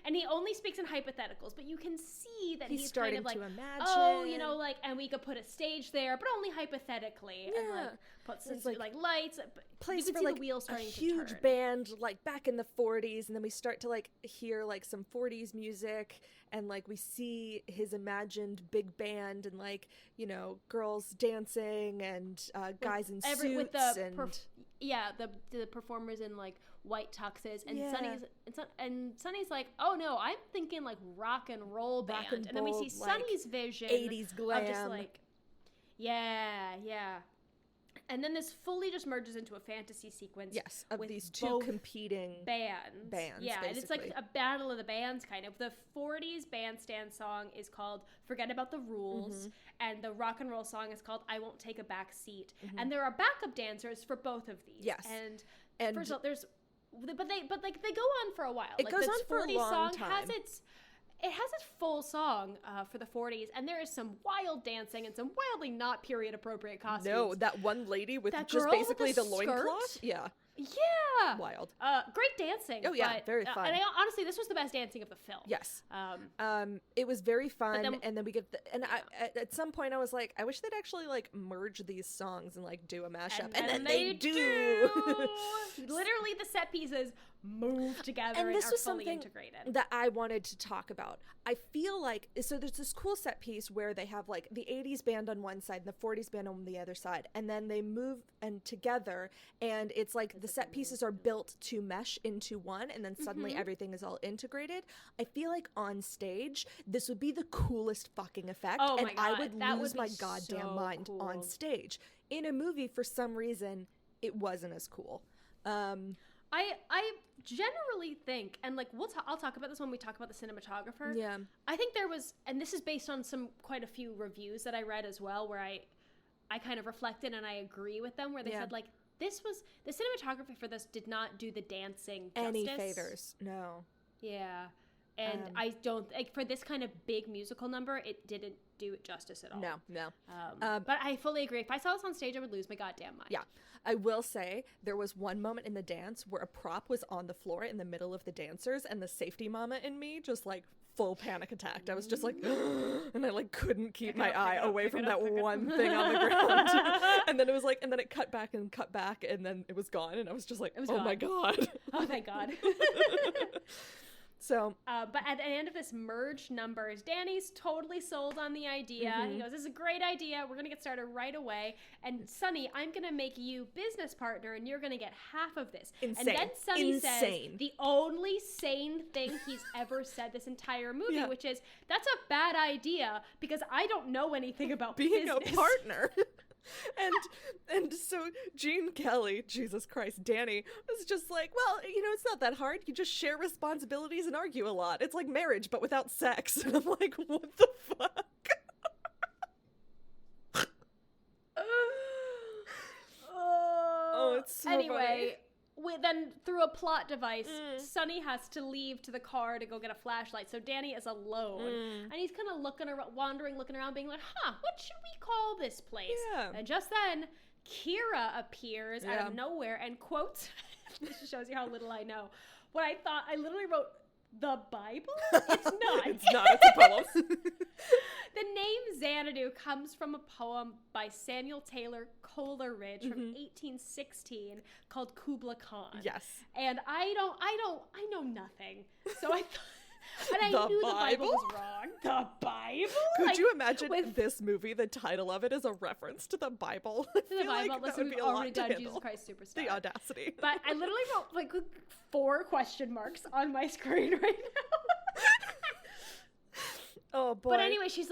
and he only speaks in hypotheticals, but you can see that he's starting kind of like, to imagine. oh, you know, like, and we could put a stage there, but only hypothetically. Yeah. And like, put some like lights. Place you can for see like the wheels a starting huge to turn. band, like back in the 40s. And then we start to like hear like some 40s music. And like we see his imagined big band and like, you know, girls dancing and guys in suits. With the the performers in like white tuxes, and Sonny's like, oh no, I'm thinking like rock and roll band, and then we see Sonny's vision 80s glam, of just like, and then this fully just merges into a fantasy sequence. Yes, of with these two competing bands. Yeah, basically. and it's like a battle of the bands kind of. The 40s bandstand song is called Forget About the Rules, and the rock and roll song is called I Won't Take a Back Seat. And there are backup dancers for both of these. Yes. And first of all, there's they go on for a while. It goes on for a long time. It has its full song for the 40s, and there is some wild dancing and some wildly not period appropriate costumes. No, that one lady with just basically the loincloth. Yeah. Yeah. Wild. Great dancing. Oh yeah, very fun. And honestly, this was the best dancing of the film. Yes. It was very fun, and then we get at some point I was like, I wish they'd actually like merge these songs and like do a mashup, and then they do. Literally, the set pieces move together and this are was fully something integrated. That I wanted to talk about. I feel like, so there's this cool set piece where they have like the 80s band on one side and the 40s band on the other side, and then they move and together, and it's like the set pieces are built to mesh into one, and then suddenly everything is all integrated. I feel like on stage this would be the coolest fucking effect, and my God, I would lose my goddamn mind on stage. In a movie, for some reason, it wasn't as cool. I generally think, and like I'll talk about this when we talk about the cinematographer. Yeah. I think there was, and this is based on quite a few reviews that I read as well, where I kind of reflected and I agree with them, where they said like, the cinematography for this did not do the dancing justice. Any favors. No. Yeah. And I don't, like, for this kind of big musical number, it didn't do it justice at all. No. But I fully agree. If I saw this on stage, I would lose my goddamn mind. Yeah. I will say there was one moment in the dance where a prop was on the floor in the middle of the dancers, and the safety mama in me just like full panic attacked. I was just like, and I like couldn't keep my eye away from that one thing on the ground. And then it was like, and then it cut back, and then it was gone, and I was just like, oh my God. Oh, thank God. So, but at the end of this merged numbers, Danny's totally sold on the idea. He goes, "This is a great idea. We're gonna get started right away. And Sonny, I'm gonna make you business partner, and you're gonna get half of this." Insane. And then Sonny says the only sane thing he's ever said this entire movie, which is, "That's a bad idea because I don't know anything about being business." a partner. And so Gene Kelly, Jesus Christ, Danny, was just like, well, it's not that hard. You just share responsibilities and argue a lot. It's like marriage, but without sex. And I'm like, what the fuck? Oh, it's so funny. Then through a plot device, Sonny has to leave to the car to go get a flashlight. So Danny is alone. And he's kind of looking around, being like, what should we call this place? Yeah. And just then, Kira appears out of nowhere and quotes, this shows you how little I know. What I thought, I literally wrote, the Bible? It's not. It's not, it's a poem. The name Xanadu comes from a poem by Samuel Taylor Coleridge from 1816 called Kubla Khan. Yes. And I know nothing. So I thought, and I knew Bible? the Bible was wrong. The Bible? Could you imagine this movie, the title of it is a reference to the Bible? To the Bible, listen, we've already done Jesus Christ Superstar. The audacity. But I literally wrote like 4 question marks on my screen right now. Oh boy. But anyway, she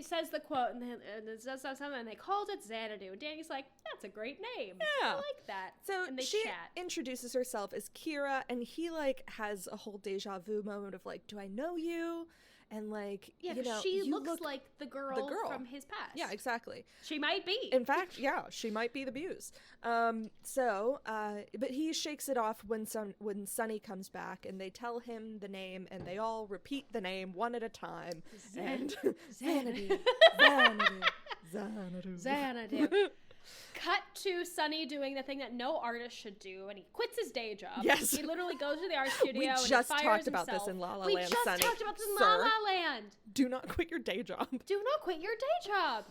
says the quote, and they called it Xanadu. And Danny's like, that's a great name. Yeah. I like that. So and they she chat. introduces herself as Kira, and he has a whole deja vu moment of do I know you? And she looks like the girl from his past. Yeah, exactly. She might be. In fact, yeah, she might be the muse. But he shakes it off when Sonny comes back, and they tell him the name, and they all repeat the name one at a time. Xanadu. Xanadu. Cut to Sonny doing the thing that no artist should do, and he quits his day job. Yes. He literally goes to the art studio We and he just fires talked about himself. this in La La We Land, just Sonny. talked about this in Sir, La La Land. Do not quit your day job. Do not quit your day job.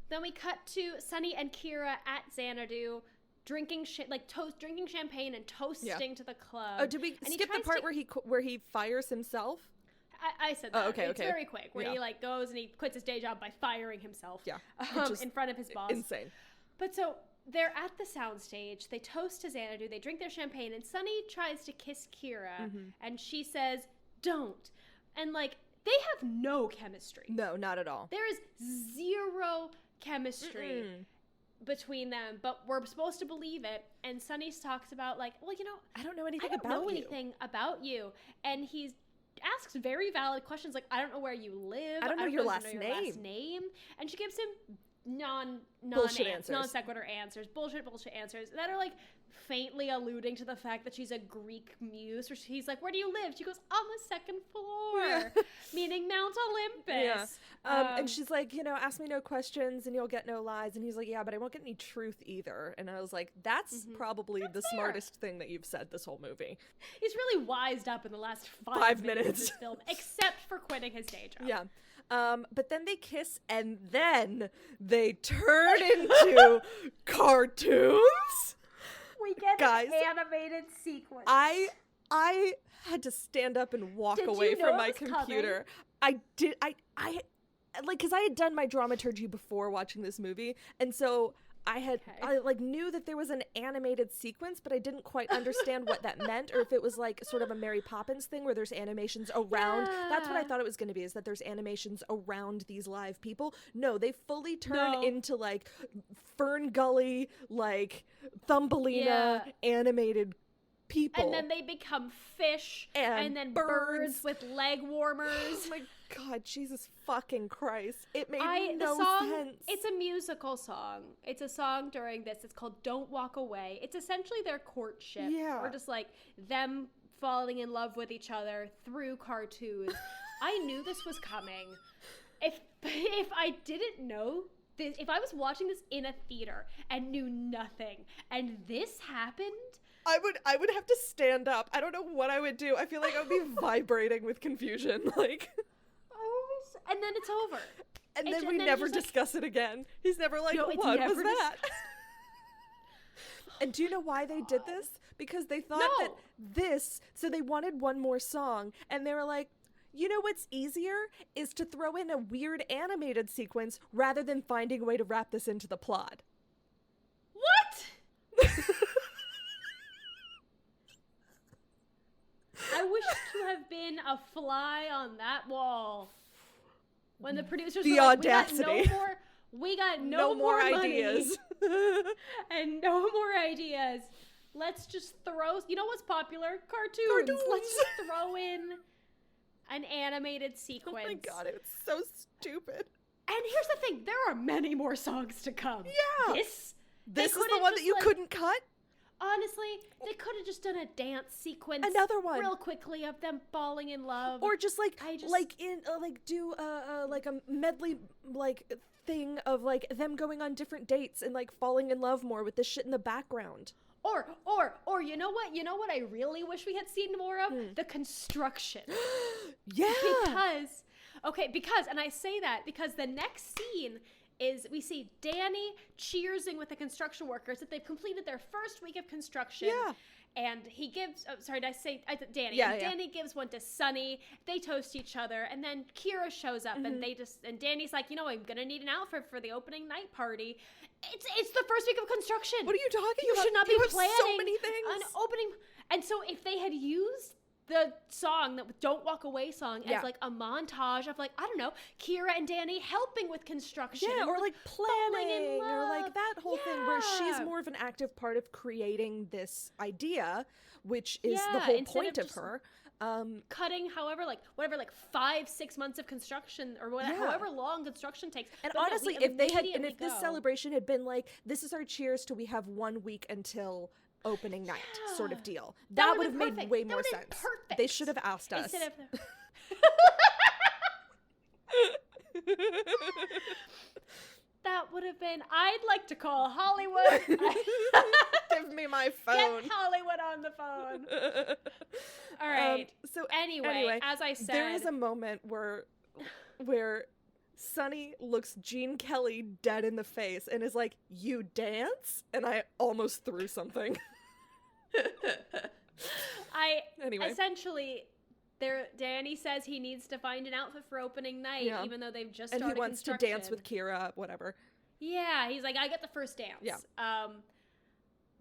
Then we cut to Sonny and Kira at Xanadu, drinking champagne and toasting to the club. Oh, did we skip the part where he fires himself? I said that. Oh, okay, it's very quick, where he goes and he quits his day job by firing himself. Yeah, in front of his boss. Insane. But so they're at the soundstage. They toast to Xanadu. They drink their champagne, and Sonny tries to kiss Kira, and she says, "Don't." And they have no chemistry. No, not at all. There is zero chemistry between them, but we're supposed to believe it. And Sonny talks about I don't know anything about you, and he asks very valid questions I don't know where you live. I don't know your last name. And she gives him non sequitur answers, bullshit answers that are faintly alluding to the fact that she's a Greek muse. Or he's like, "Where do you live?" She goes, "On the 2nd floor," meaning Mount Olympus. Yeah. And she's like, ask me no questions and you'll get no lies. And he's like, yeah, but I won't get any truth either. And I was like, that's probably the smartest thing that you've said this whole movie. He's really wised up in the last 5 minutes of this film, except for quitting his day job. Yeah. But then they kiss, and then they turn into cartoons. We get Guys, an animated sequence. I had to stand up and walk away from my computer. I did. I because I had done my dramaturgy before watching this movie, and so I knew that there was an animated sequence, but I didn't quite understand what that meant, or if it was sort of a Mary Poppins thing where there's animations around. Yeah. That's what I thought it was going to be, is that there's animations around these live people. No, they fully turn into Fern Gully, Thumbelina animated people. And then they become fish, and then birds with leg warmers. Oh my God, Jesus fucking Christ. It made no sense. It's a musical song. It's a song during this. It's called Don't Walk Away. It's essentially their courtship. Yeah. Or just them falling in love with each other through cartoons. I knew this was coming. If I didn't know this, if I was watching this in a theater and knew nothing, and this happened, I would have to stand up. I don't know what I would do. I feel like I would be vibrating with confusion. And then it's over. And then we never discuss it again. He's never what was that? And do you know why they did this? Because they thought so they wanted one more song, and they were like, you know what's easier is to throw in a weird animated sequence rather than finding a way to wrap this into the plot. What? I wish to have been a fly on that wall when the producers the were like, audacity. We got no more ideas. and no more ideas. Let's just throw, you know what's popular? Cartoons. Let's just throw in an animated sequence. Oh my god, it's so stupid. And here's the thing, there are many more songs to come. Yeah. This is the one that you couldn't cut? Honestly, they could have just done a dance sequence. Another one. Real quickly of them falling in love. Or just do a medley thing of them going on different dates and falling in love more with this shit in the background. Or you know what? You know what I really wish we had seen more of? The construction. Yeah. Because and I say that because the next scene is we see Danny cheersing with the construction workers that they've completed their first week of construction. Yeah. And he gives, Danny. Yeah, and Danny gives one to Sunny. They toast each other. And then Kira shows up and Danny's like, I'm going to need an outfit for the opening night party. It's the first week of construction. What are you talking about? You should not be planning so many things. an opening. And so if they had used the song, that Don't Walk Away song, as a montage of I don't know, Kira and Danny helping with construction. Yeah, and, or planning, or that whole thing where she's Yeah. more of an active part of creating this idea, which is the Yeah, whole instead point of of just her. Cutting however 5-6 months of construction or whatever, Yeah. however long construction takes. And But no, honestly, we if they had, and immediately if this go. celebration had been this is our cheers to we have 1 week until opening night sort of deal, that would have made perfect. way That more would've been sense. perfect. They should have asked us. Instead of that would have been. I'd like to call Hollywood. Give me my phone. Get Hollywood on the phone. All right. So anyway, as I said, there is a moment where Sunny looks Gene Kelly dead in the face and is like, "You dance?" And I almost threw something. Anyway. Essentially, Danny says he needs to find an outfit for opening night, even though they've just and started he wants to construction. dance with Kira, whatever. Yeah, he's like, I get the first dance. Yeah.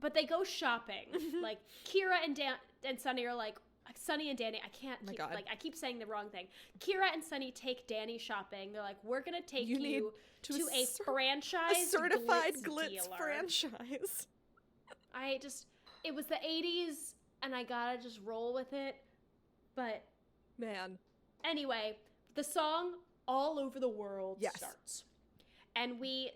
But they go shopping. Kira and Sunny are Sunny and Danny, I keep saying the wrong thing. Kira and Sunny take Danny shopping. They're like, we're gonna take you to a franchise, a certified glitz dealer. franchise. It was the 80s, and I gotta just roll with it. But man, anyway, the song "All Over the World" starts, and we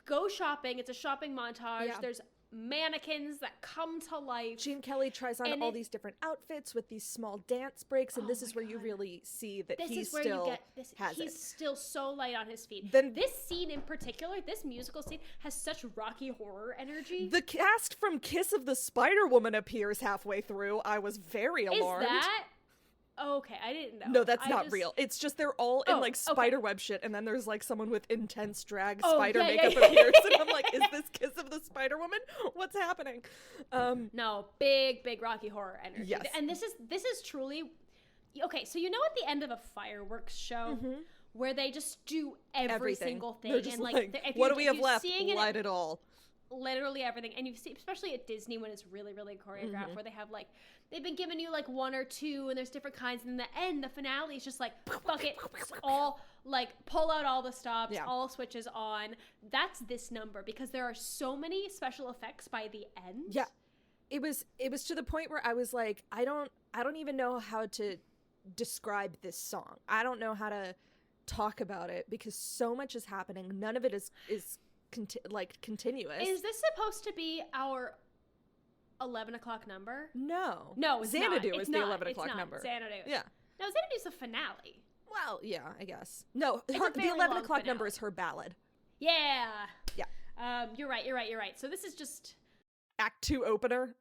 go shopping. It's a shopping montage. Yeah. There's mannequins that come to life. Gene Kelly tries on all these different outfits with these small dance breaks, and this is where you really see that he's still so light on his feet. Then this scene in particular, this musical scene, has such Rocky Horror energy. The cast from Kiss of the Spider Woman appears halfway through. I was very alarmed. Is that? Okay, I didn't know. No, that's not real. It's just they're all in spider web shit, and then there's someone with intense drag spider makeup appears, and I'm like, is this Kiss of the Spider Woman? What's happening? No, big Rocky Horror energy. Yes. And this is truly okay. So at the end of a fireworks show where they just do every single thing, they're just and what do we have left? Light it all. Literally everything, and you see, especially at Disney when it's really choreographed, where they have they've been giving you 1 or 2, and there's different kinds, and in the end, the finale is just fuck it, all pull out all the stops, all switches on. That's this number because there are so many special effects by the end. Yeah, it was to the point where I was like, I don't even know how to describe this song. I don't know how to talk about it because so much is happening. None of it is continuous. Is this supposed to be our 11 o'clock number? No, it's Xanadu not. is the 11 o'clock number. Xanadu. Yeah. No, Xanadu's the finale. Well, yeah, I guess. No, It's a the very 11 long o'clock finale. number is her ballad. Yeah. Yeah. You're right. So this is just Act 2 opener.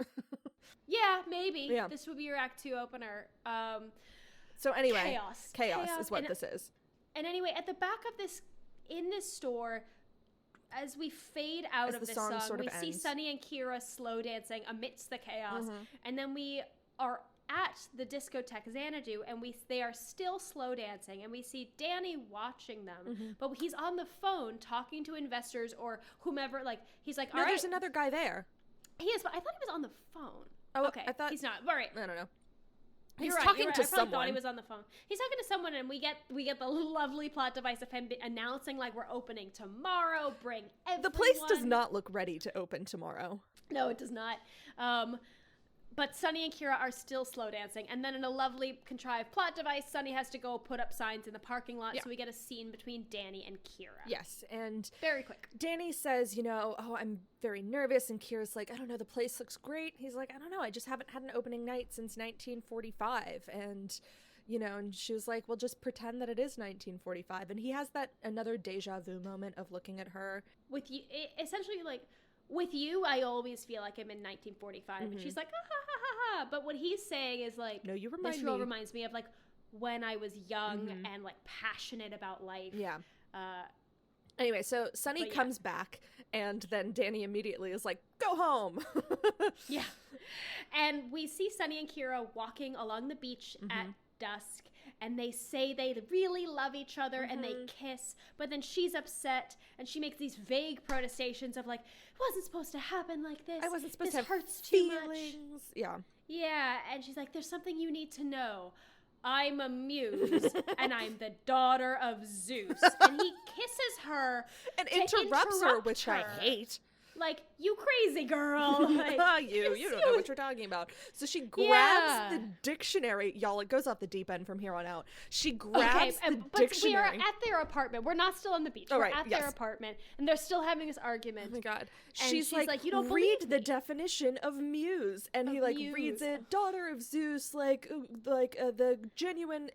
yeah, maybe. Yeah. This would be your Act 2 opener. So anyway, chaos is what and, this is. And anyway, at the back of in this store, as we fade out of this song, sort of we see ends. Sunny and Kira slow dancing amidst the chaos, and then we are at the discotheque Xanadu, and they are still slow dancing, and we see Danny watching them, but he's on the phone talking to investors or whomever. Like, he's like, all right, there's another guy there. he is, but I thought he was on the phone. Oh, Okay, I thought he's not. All right. I don't know. You're He's right, talking you're right. to I probably thought someone. he was on the phone. He's talking to someone, and we get the lovely plot device of him announcing, like, we're opening tomorrow. Bring everyone. The place does not look ready to open tomorrow. No, it does not. But Sunny and Kira are still slow dancing, and then in a lovely contrived plot device, Sunny has to go put up signs in the parking lot, so we get a scene between Danny and Kira. Yes, and Very quick. Danny says, oh, I'm very nervous, and Kira's like, I don't know, the place looks great. He's like, I don't know, I just haven't had an opening night since 1945, and and she was like, well, just pretend that it is 1945, and he has that another deja vu moment of looking at her. With you, essentially, like, with you, I always feel like I'm in 1945, and she's like, ha ha ha ha ha, but what he's saying is like, No, you remind this me. role reminds me of like when I was young and like passionate about life. Yeah. Anyway, so Sunny But yeah. comes back, and then Danny immediately is like, go home. Yeah. And we see Sunny and Kira walking along the beach at dusk, and they say they really love each other and they kiss, but then she's upset and she makes these vague protestations of like, it wasn't supposed to happen like this. I wasn't supposed this to have hurts too much. feelings. Yeah. Yeah, and she's like, there's something you need to know. I'm a muse, and I'm the daughter of Zeus. And he kisses her And to interrupts her, interrupt which I hate. Like, you crazy girl. Like, you don't know what you're talking about. So she grabs Yeah. the dictionary. Y'all, it goes off the deep end from here on out. She grabs the but dictionary. we are at their apartment. We're not still on the beach. Oh, We're right, at yes. their apartment, and they're still having this argument. Oh my god. And She's like, you don't read believe the me." definition of muse. And he Of like muse. reads it, daughter of Zeus, the genuine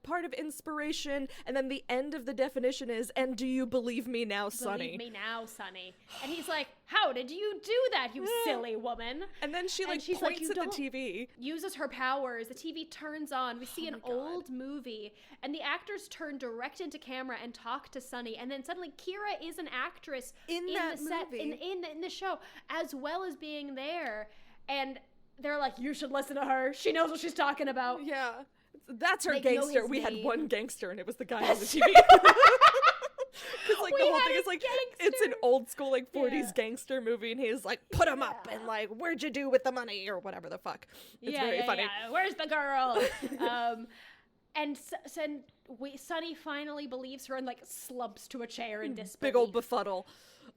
part of inspiration. And then the end of the definition is, and do you believe me now, Sonny? Believe me now, Sonny. And he's like, how did you do that, you silly woman? And then she And like she's like, points "You at the don't-" TV. Uses her powers. The TV turns on. We see an my God. old movie, and the actors turn direct into camera and talk to Sunny. And then suddenly, Kira is an actress In the that set, movie. in the show, as well as being there. And they're like, you should listen to her. She knows what she's talking about. Yeah. That's her They know gangster. his We had name. one gangster, and it was the guy on the TV. Because like We the whole had thing a is like it's an gangster. old school like 40s Yeah. gangster movie, and he's like, put him up, and like, where'd you do with the money or whatever the fuck. It's very funny. Yeah. Where's the girl? And Sunny finally believes her and like slumps to a chair in disbelief. Big old befuddle.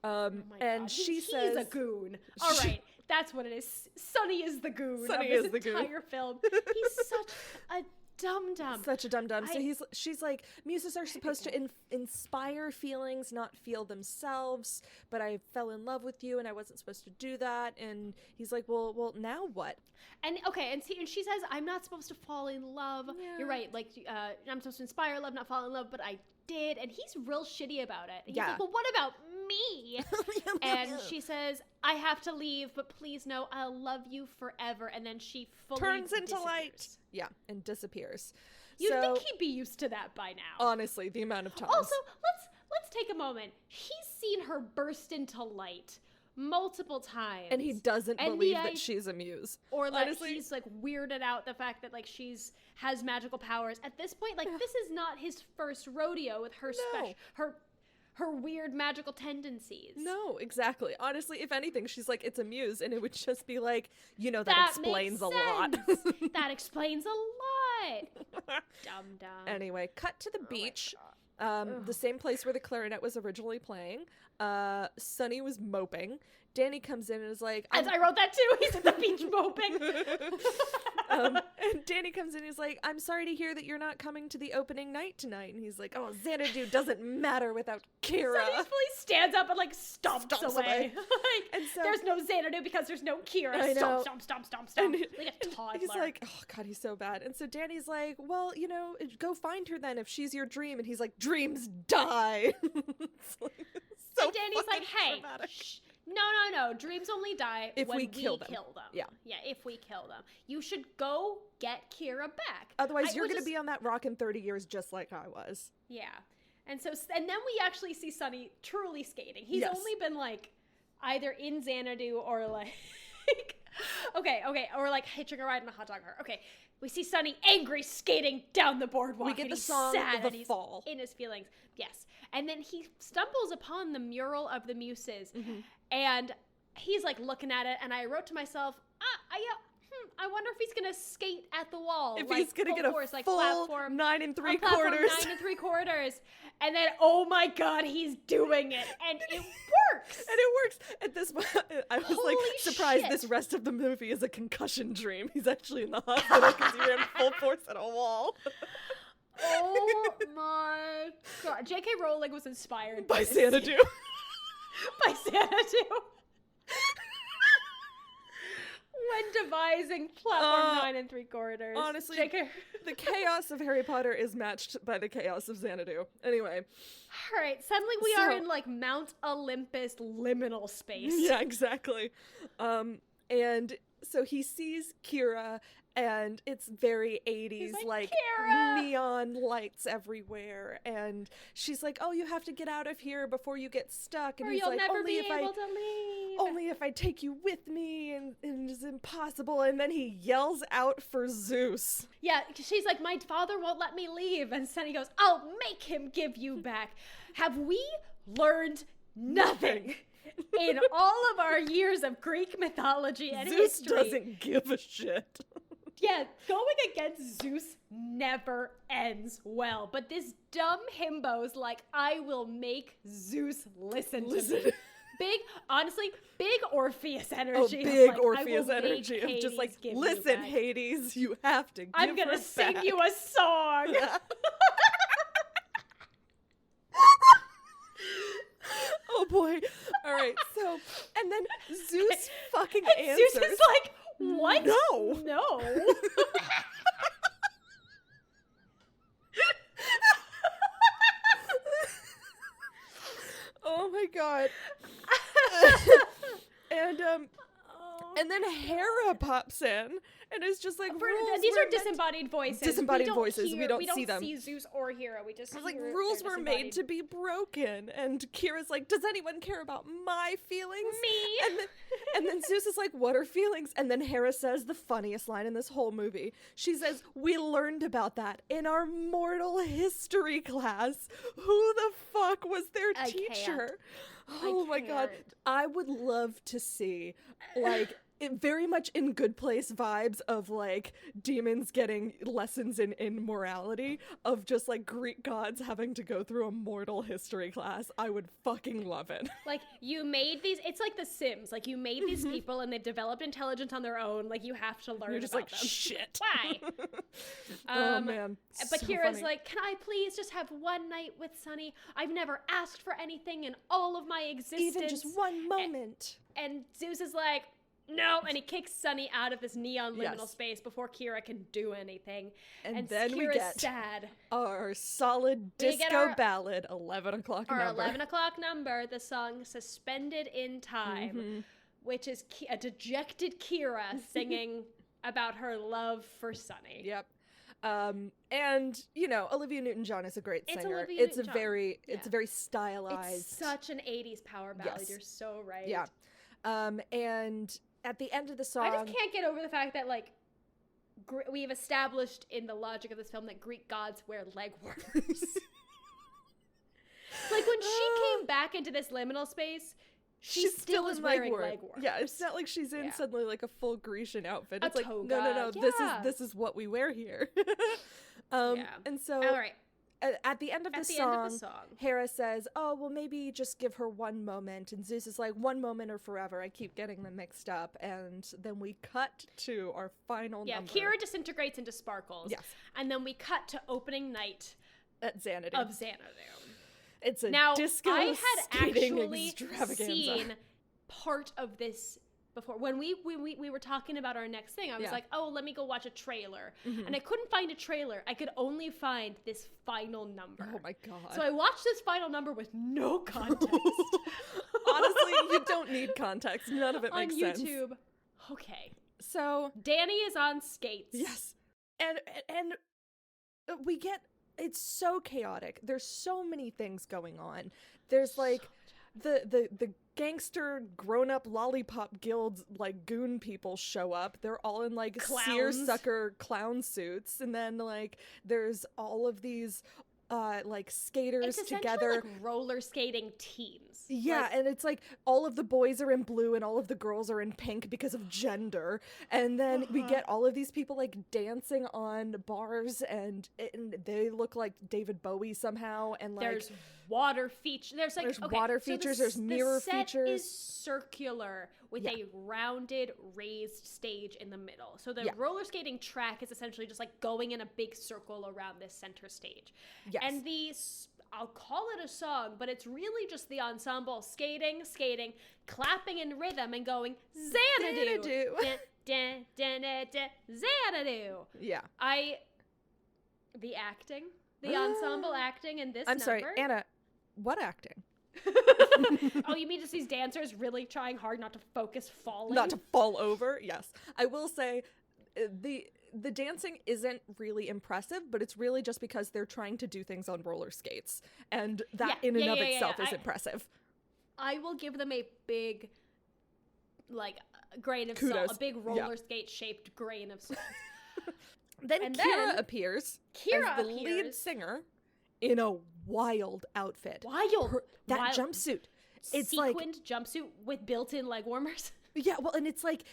Oh my And God. she he's says, a goon. All right, that's what it is. Sunny is the goon. Sunny of this is the goon. entire film. He's such a dum-dum. such a dum-dum. So I- she's like, muses are supposed to inspire feelings, not feel themselves, but I fell in love with you and I wasn't supposed to do that. And he's like, well, now what? And okay, and she says, I'm not supposed to fall in love. Yeah. You're right. Like, I'm supposed to inspire love, not fall in love, but I did. And he's real shitty about it. He's Yeah. like, well, what about me? And she says, I have to leave, but please know I'll love you forever. And then she fully Turns into disappears. light. Yeah, and disappears. You'd So, think he'd be used to that by now. honestly, the amount of times. Also, let's take a moment. He's seen her burst into light multiple times. and he doesn't And believe the that i- she's a muse. Or like honestly, he's like weirded out the fact that like has magical powers. At this point, like this is not his first rodeo with her No. her weird magical tendencies. No, exactly. Honestly, if anything, she's like, it's a muse, and it would just be like, that That explains makes a lot. sense. That explains a lot. Dum. Anyway, cut to the Oh my beach. God. The same place where the clarinet was originally playing. Sunny was moping. Danny comes in and is like, As I wrote that too. He's at the beach moping. and Danny comes in and is like, I'm sorry to hear that you're not coming to the opening night tonight. And he's like, oh, Xanadu doesn't matter without Kira. Sunny fully stands up and like stomps away. away. And so- there's no Xanadu because there's no Kira. I know. Stomp. And Like a toddler. he's like, oh god, he's so bad. And so Danny's like, well, go find her then if she's your dream. And he's like, dreams die. It's like, so and Danny's like, fucking hey, dramatic. no. Dreams only die If when we kill them. Yeah. Yeah, if we kill them. You should go get Kira back. Otherwise, you're which going to is- be on that rock in 30 years just like I was. Yeah. And then we actually see Sonny truly skating. He's only been like either in Xanadu or like or like hitching a ride in a hot dog cart. Okay, we see Sonny angry skating down the boardwalk. We get and the he's song sad The and he's Fall. in his feelings. Yes, and then he stumbles upon the mural of the Muses, and he's like looking at it. And I wrote to myself, I wonder if he's gonna skate at the wall. If like, he's gonna get a course, like full platform, 9 3/4. 9 3/4, and then oh my god, he's doing it, and it works. And it works. At this point, I was Holy like surprised shit. this rest of the movie is a concussion dream. He's actually in the hospital because he ran full force at a wall. Oh my god, J.K. Rowling was inspired By this. Xanadu. By Xanadu. When devising platform 9 3/4. Honestly, JK. the chaos of Harry Potter is matched by the chaos of Xanadu. Anyway. All right, suddenly we are in like Mount Olympus liminal space. Yeah, exactly. And so he sees Kira, and it's very 80s, like "Kira!" neon lights everywhere. And she's like, "Oh, you have to get out of here before you get stuck." And Or he's you'll like, never "Only be if able to leave. only if I take you with me," and it's impossible. And then he yells out for Zeus. Yeah, she's like, my father won't let me leave. And Sonny goes, I'll make him give you back. Have we learned nothing? In all of our years of Greek mythology and Zeus history. doesn't give a shit. Yeah, going against Zeus never ends well. But this dumb himbo's like, I will make Zeus listen to me. Honestly, big Orpheus energy. Oh, of big like, Orpheus I will energy make of just Hades like, give you listen, back. Hades, you have to give I'm gonna her sing back." you a song. Oh boy. All right. So, and then Zeus fucking And answers. Zeus is like, what? No. No. Oh my god. And then Hera pops in and is just like, rules These were are meant- disembodied voices. Disembodied we don't voices. We don't see them. We don't see Zeus or Hera. We just I was like, hear rules they're were made disembodied. to be broken. And Kira's like, does anyone care about my feelings? Me. And then Zeus is like, what are feelings? And then Hera says the funniest line in this whole movie. She says, we learned about that in our mortal history class. Who the fuck was their I teacher? can't. Oh my god. can't. I would love to see, like, very much in Good Place vibes of like demons getting lessons in morality, of just like Greek gods having to go through a mortal history class. I would fucking love it. Like, you made these, it's like The Sims. Like, you made these people and they've developed intelligence on their own. Like, you have to learn You're just about like, them. shit. Why? Oh man. But So Kira's funny. like, can I please just have one night with Sonny? I've never asked for anything in all of my existence. even just one moment. And Zeus is like, no, and he kicks Sonny out of this neon liminal Yes. space before Kira can do anything. And then we Kira's get sad. Our solid We get disco our- ballad, 11 o'clock Our number. 11 o'clock number, the song Suspended in Time, which is a dejected Kira singing about her love for Sonny. Yep. And you know, Olivia Newton John is a great It's singer. Olivia It's a Newton-John. very Yeah. it's a very stylized. It's such an 80s power ballad. Yes. You're so right. Yeah. And at the end of the song, I just can't get over the fact that, like, we've established in the logic of this film that Greek gods wear leg warmers. Like, when she came back into this liminal space, she still is wearing leg warmers. Yeah, it's not like she's in Yeah. suddenly like a full Grecian outfit. A It's like toga, no. yeah. This is what we wear here. Yeah. And so All right. at the end of the At the song, end of the song. Hera says, "Oh, well, maybe just give her one moment." And Zeus is like, "One moment or forever." I keep getting them mixed up. And then we cut to our final Yeah, number. Kira disintegrates into sparkles. Yes. And then we cut to opening night At Xanadu. of Xanadu. It's a Now, disco I had skating actually extravaganza. seen part of this before. When we were talking about our next thing, I was Yeah. like, oh, let me go watch a trailer. And I couldn't find a trailer. I could only find this final number. Oh my god. So I watched this final number with no context. Honestly, you don't need context. None of it on makes sense. YouTube. Okay. So, Danny is on skates. yes. And we get it's so chaotic. There's so many things going on. There's like the gangster grown-up lollipop guild like goon people show up. They're all in like seersucker clown suits, and then like there's all of these like skaters it's together, like roller skating teams. Yeah, like, and it's like all of the boys are in blue and all of the girls are in pink because of gender, and then we get all of these people like dancing on bars, and they look like David Bowie somehow, and like there's water features. There's water features. There's mirror features. The set is circular with a rounded, raised stage in the middle. So the roller skating track is essentially just like going in a big circle around this center stage. Yes. And I'll call it a song, but it's really just the ensemble skating, clapping in rhythm, and going Xanadu. Xanadu. Yeah. The acting, the ensemble acting in this I'm number. sorry, Anna. What acting? Oh, you mean just these dancers really trying hard not to focus falling? Not to fall over? Yes. I will say the dancing isn't really impressive, but it's really just because they're trying to do things on roller skates. And that in and of itself is impressive. I will give them a big, like, grain of Kudos. salt. A big roller skate shaped grain of salt. Then Kira appears as the lead singer in a wild outfit. That jumpsuit. It's sequined jumpsuit with built-in leg warmers. Yeah, well, and it's like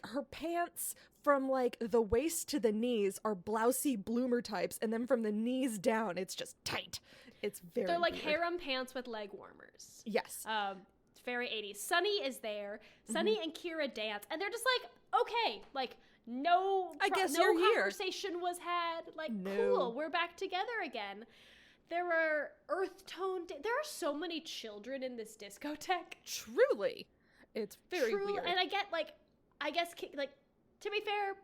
her pants from like the waist to the knees are blousy bloomer types, and then from the knees down, it's just tight. It's very They're like weird. harem pants with leg warmers. Yes. It's very 80s. Sunny is there. Sunny and Kira dance, and they're just like, okay, like no conversation was had. Like, cool, we're back together again. There are earth tone. There are so many children in this discotheque. Truly. It's very weird. And I guess, to be fair,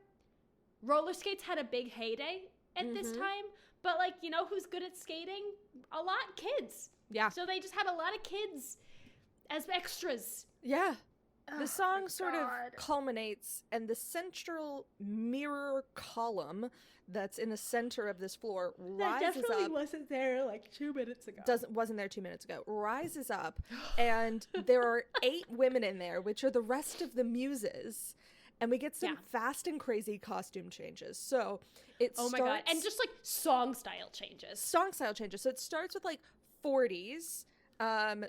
roller skates had a big heyday at this time. But, like, you know who's good at skating? A lot kids. Yeah. So they just had a lot of kids as extras. Yeah. The song sort of culminates, and the central mirror column that's in the center of this floor rises up. That definitely wasn't there like 2 minutes ago. Wasn't there 2 minutes ago. Rises up, and there are 8 women in there, which are the rest of the muses. And we get some fast and crazy costume changes. So it starts... Oh my god, and just like song style changes. So it starts with like 40s,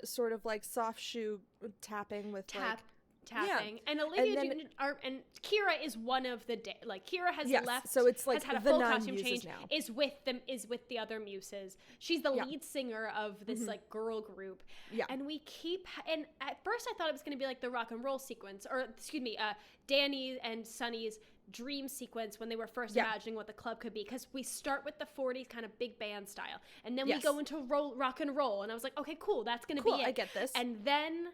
sort of like soft shoe tapping with tapping, and Olivia Newton and Kira is one of the Kira has left, so it's like has had a full costume change now. is with the other muses. She's the lead singer of this like girl group, and and at first I thought it was going to be like the rock and roll sequence, or excuse me, Danny and Sunny's dream sequence when they were first imagining what the club could be, because we start with the 40s kind of big band style, and then we go into rock and roll, and I was like, okay, cool, that's gonna be it. I get this. And then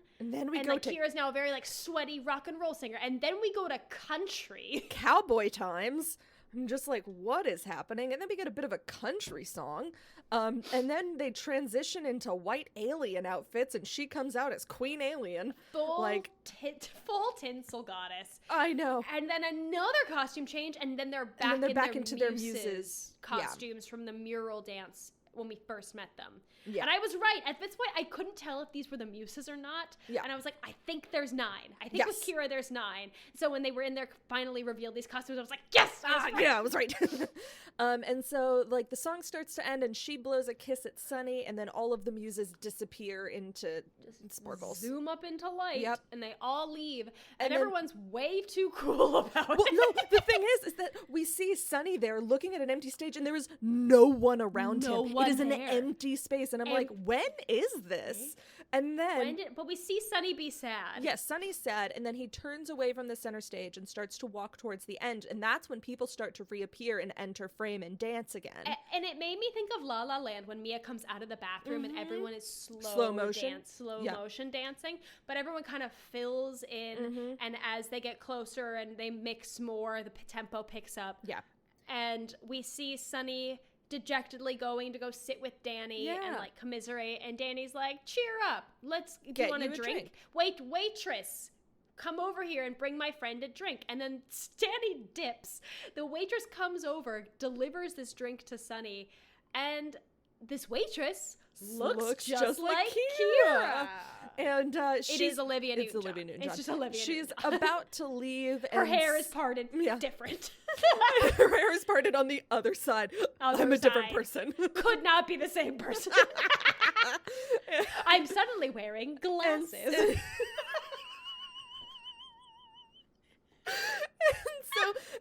we go to Kira's now a very like sweaty rock and roll singer, and then we go to country cowboy times. I'm just like, what is happening? And then we get a bit of a country song. And then they transition into white alien outfits, and she comes out as Queen Alien. Full tinsel goddess. I know. And then another costume change, and then they're back into their muses costumes from the mural dance when we first met them. Yeah. And I was right. At this point, I couldn't tell if these were the muses or not. Yeah. And I was like, I think there's 9. I think with Kira, there's 9. So when they were in there, finally revealed these costumes, I was like, yes! I was right. And so, like, the song starts to end, and she blows a kiss at Sunny, and then all of the muses disappear into sparkles. Zoom up into light, and they all leave, and everyone's way too cool about it. No, the thing is that we see Sunny there looking at an empty stage, and there is no one around him. It is an empty space, and I'm like, when is this? And then... but we see Sunny be sad. Yes, Sunny's sad, and then he turns away from the center stage and starts to walk towards the end, and that's when people start to reappear and enter frame and dance again. And it made me think of La La Land when Mia comes out of the bathroom and everyone is slow motion dancing, but everyone kind of fills in, and as they get closer and they mix more, the tempo picks up. Yeah. And we see Sunny dejectedly going to go sit with Danny and like commiserate, and Danny's like, cheer up, do you want a drink? Waitress, come over here and bring my friend a drink. And then Danny dips. The waitress comes over, delivers this drink to Sunny, And this waitress looks just like like Kira. Kira. And It is Olivia Newton John. Newton-John. It's just Olivia She's Newton-John. about to leave. Her and hair is parted. Yeah. Different. Her hair is parted on the other side. I'm a different side. person. Could not be the same person. I'm suddenly wearing glasses.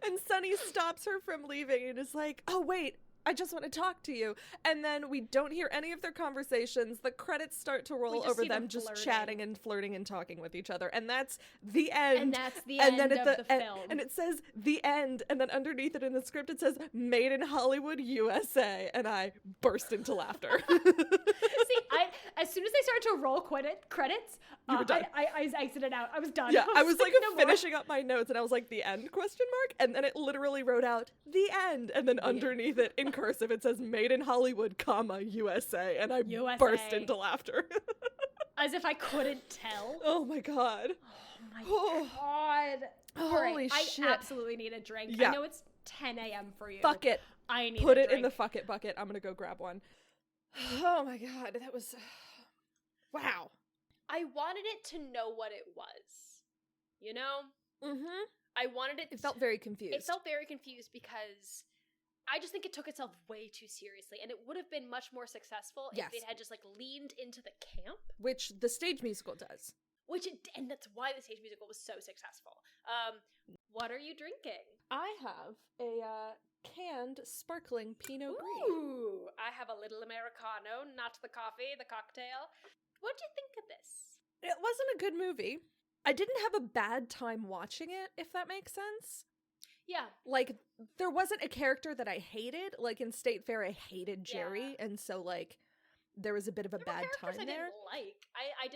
And Sunny stops her from leaving and is like, oh, wait, I just want to talk to you. And then we don't hear any of their conversations. The credits start to roll over them just flirting. chatting and flirting and talking with each other. And that's the end. And that's the end of the film. And it says the end. And then underneath it in the script, it says made in Hollywood, USA. And I burst into laughter. See, as soon as they started to roll credits, You were done. I exited out. I was done. Yeah, I was like no more. finishing up my notes and I was like, the end question mark? And then it literally wrote out the end. And then underneath it in cursive, it says made in Hollywood, comma, USA. And I burst into laughter. As if I couldn't tell. Oh my God. Oh my God. Holy All right, shit. I absolutely need a drink. Yeah. I know it's 10 a.m. for you. Fuck it. I need Put a it in drink. the fuck it bucket. I'm gonna go grab one. Oh my God. That was. Wow. I wanted it to know what it was. You know? Mm-hmm. I wanted it. It felt very confused. It felt very confused because I just think it took itself way too seriously, and it would have been much more successful Yes. if it had just like leaned into the camp, Which the stage musical does. and that's why the stage musical was so successful. What are you drinking? I have a canned sparkling Pinot Gris. Ooh, I have a little Americano, not the coffee, the cocktail. What did you think of this? It wasn't a good movie. I didn't have a bad time watching it, if that makes sense. Yeah. Like, there wasn't a character that I hated. Like, in State Fair, I hated Jerry, and so, like, there was a bit of a bad time I there. didn't like. I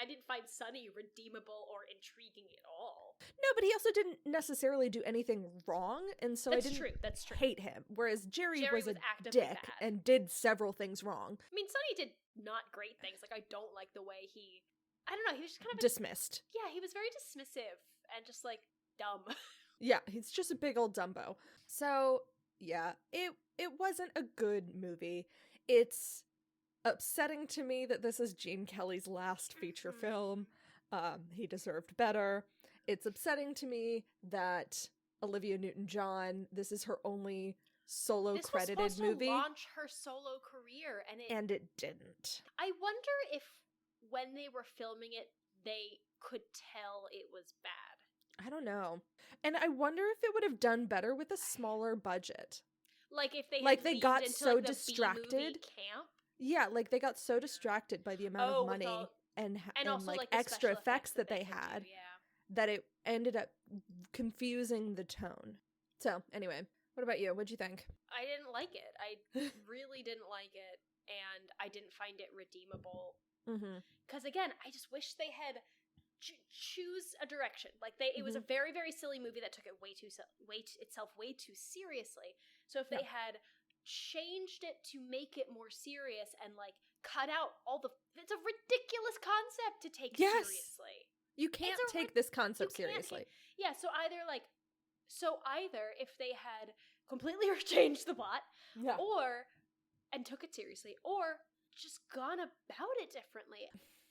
didn't find Sunny redeemable or intriguing at all. No, but he also didn't necessarily do anything wrong, and so That's I didn't true. That's true. hate him. Whereas Jerry was a actively dick bad. and did several things wrong. I mean, Sunny did not great things. Like, I don't like the way he. I don't know. He was just kind of Dismissed. Yeah, he was very dismissive and just like dumb. Yeah, he's just a big old Dumbo. So, yeah, it wasn't a good movie. It's upsetting to me that this is Gene Kelly's last feature film. He deserved better. It's upsetting to me that Olivia Newton John, this is her only solo credited was supposed movie. to launch her solo career, and it didn't. I wonder if when they were filming it, they could tell it was bad. I don't know. And I wonder if it would have done better with a smaller budget. Like if they Like, had they leaned got into, so like, the distracted. B-movie camp. Yeah, like they got so distracted by the amount of with money all- and also like the extra special effects that they could had do, yeah. that it ended up confusing the tone. So, anyway, what about you? What'd you think? I didn't like it. I really didn't like it, and I didn't find it redeemable. Mm-hmm. Because again, I just wish they had choose a direction. Like it was a very, very silly movie that took it itself way too seriously. So if they had changed it to make it more serious and like cut out all the, it's a ridiculous concept to take seriously. You can't take this concept seriously. Yeah. So either if they had completely changed the plot, and took it seriously, or just gone about it differently.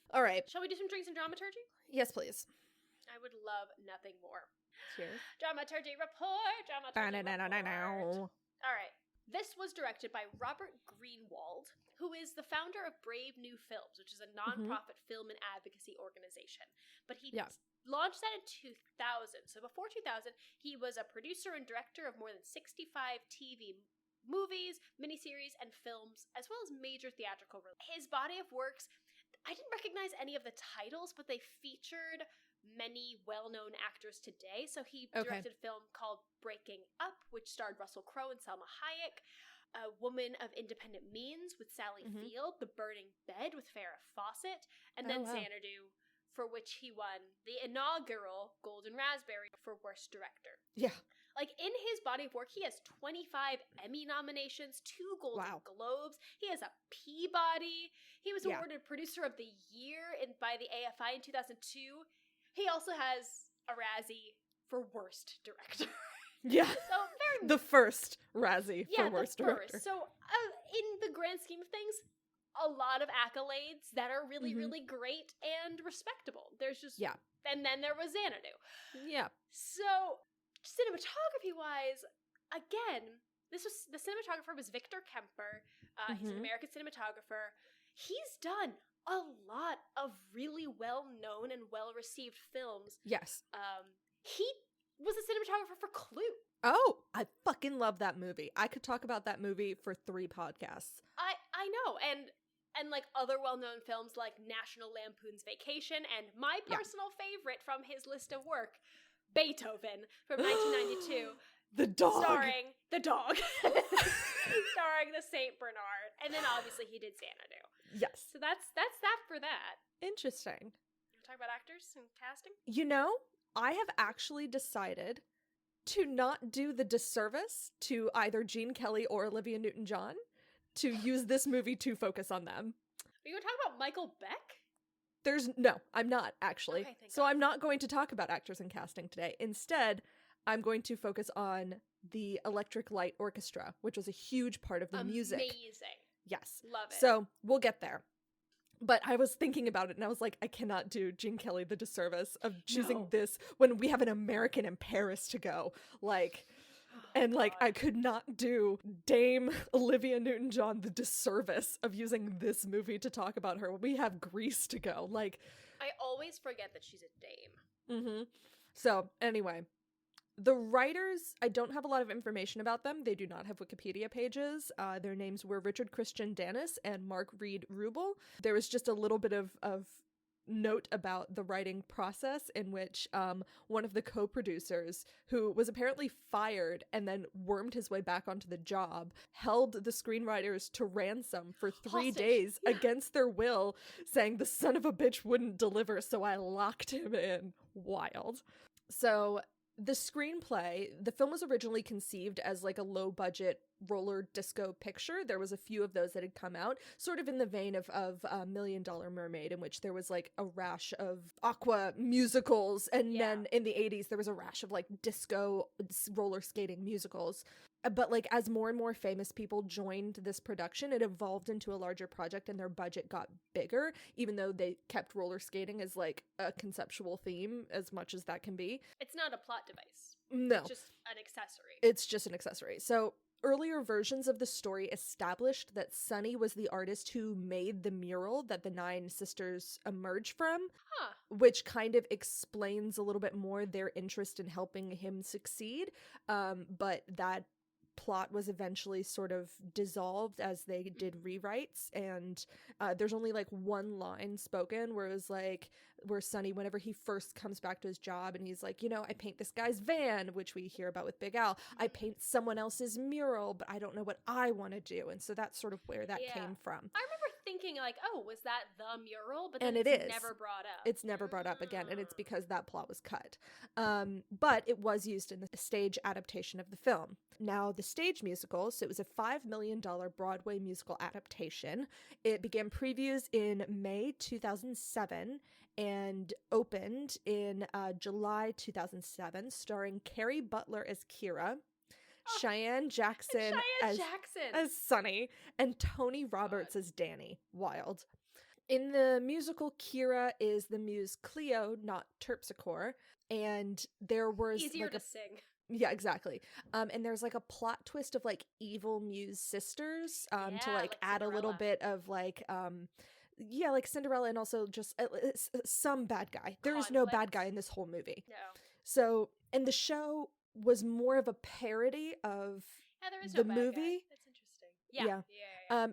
All right. Shall we do some drinks and dramaturgy? Yes, please. I would love nothing more. Cheers. Dramaturgy report. Dramaturgy report. All right. This was directed by Robert Greenwald, who is the founder of Brave New Films, which is a nonprofit film and advocacy organization. But he launched that in 2000. So before 2000, he was a producer and director of more than 65 TV movies, miniseries, and films, as well as major theatrical releases. His body of works, I didn't recognize any of the titles, but they featured many well-known actors today. So he directed a film called Breaking Up, which starred Russell Crowe and Salma Hayek, A Woman of Independent Means with Sally Field, The Burning Bed with Farrah Fawcett, and then Xanadu, for which he won the inaugural Golden Raspberry for Worst Director. Yeah. Like, in his body of work, he has 25 Emmy nominations, 2 Golden Globes. He has a Peabody. He was awarded Producer of the Year by the AFI in 2002. He also has a Razzie for Worst Director. Yeah. So very the first Razzie for Worst Director. So in the grand scheme of things, a lot of accolades that are really, really great and respectable. There's just, and then there was Xanadu. Yeah. So, cinematography-wise, again, the cinematographer was Victor Kemper. He's an American cinematographer. He's done a lot of really well-known and well-received films. Yes. He was a cinematographer for Clue. Oh, I fucking love that movie. I could talk about that movie for 3 podcasts. I know, and like other well-known films like National Lampoon's Vacation, and my personal favorite from his list of work, Beethoven from 1992. The dog. Starring the dog. Starring the Saint Bernard. And then obviously he did Xanadu. Yes. So that's that for that. Interesting. You want to talk about actors and casting? You know, I have actually decided to not do the disservice to either Gene Kelly or Olivia Newton John, to use this movie to focus on them. Are you going to talk about Michael Beck? No, I'm not, actually. Okay, so I'm not going to talk about actors and casting today. Instead, I'm going to focus on the Electric Light Orchestra, which was a huge part of the music. Amazing. Yes. Love it. So we'll get there. But I was thinking about it and I was like, I cannot do Gene Kelly the disservice of choosing this when we have an American in Paris to go. Like, and like, I could not do Dame Olivia Newton John the disservice of using this movie to talk about her when we have Grease to go. Like, I always forget that she's a dame. So anyway, the writers, I don't have a lot of information about them. They do not have Wikipedia pages. Their names were Richard Christian Danis and Mark Reed Rubel. There was just a little bit of note about the writing process in which one of the co-producers, who was apparently fired and then wormed his way back onto the job, held the screenwriters to ransom for 3 days against their will, saying the son of a bitch wouldn't deliver, so I locked him in. Wild. So the screenplay, the film was originally conceived as like a low-budget roller disco picture. There was a few of those that had come out, sort of in the vein of $1 Million Mermaid, in which there was like a rash of aqua musicals, and then in the 80s there was a rash of like disco roller skating musicals. But like as more and more famous people joined this production, it evolved into a larger project and their budget got bigger, even though they kept roller skating as like a conceptual theme as much as that can be. It's not a plot device. No. It's just an accessory. It's just an accessory. So earlier versions of the story established that Sunny was the artist who made the mural that the 9 sisters emerge from, which kind of explains a little bit more their interest in helping him succeed. But that plot was eventually sort of dissolved as they did rewrites, and there's only like one line spoken where it was like, where Sonny, whenever he first comes back to his job and he's like, you know, I paint this guy's van, which we hear about with Big Al, I paint someone else's mural, but I don't know what I want to do. And so that's sort of where that came from. I remember thinking like, oh, was that the mural? But then and it's never brought up. It's never brought up again, and it's because that plot was cut. But it was used in the stage adaptation of the film. Now, the stage musical, so it was a $5 million Broadway musical adaptation. It began previews in May 2007 and opened in July 2007, starring Carrie Butler as Kira, Cheyenne Jackson as Sunny, and Tony Roberts as Danny. Wild. In the musical, Kira is the muse Cleo, not Terpsichore, and there was easier to sing. Yeah, exactly. And there's like a plot twist of like evil muse sisters to like add a little bit of like like Cinderella, and also just some bad guy. There is no bad guy in this whole movie. No. So, and the show was more of a parody of the movie. That's interesting. Yeah.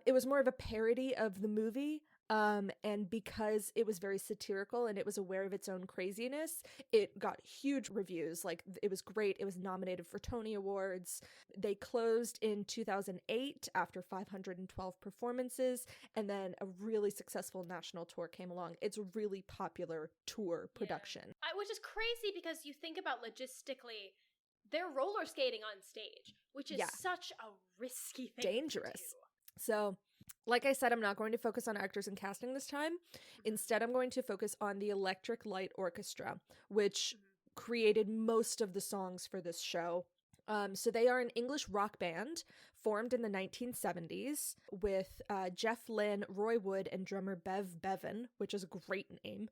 It was more of a parody of the movie. And because it was very satirical and it was aware of its own craziness, it got huge reviews. Like, it was great. It was nominated for Tony Awards. They closed in 2008 after 512 performances, and then a really successful national tour came along. It's a really popular tour production. Which is crazy because you think about logistically, they're roller skating on stage, which is such a risky thing. Dangerous. To do. So, like I said, I'm not going to focus on actors and casting this time. Instead, I'm going to focus on the Electric Light Orchestra, which created most of the songs for this show. So they are an English rock band formed in the 1970s with Jeff Lynne, Roy Wood, and drummer Bev Bevan, which is a great name.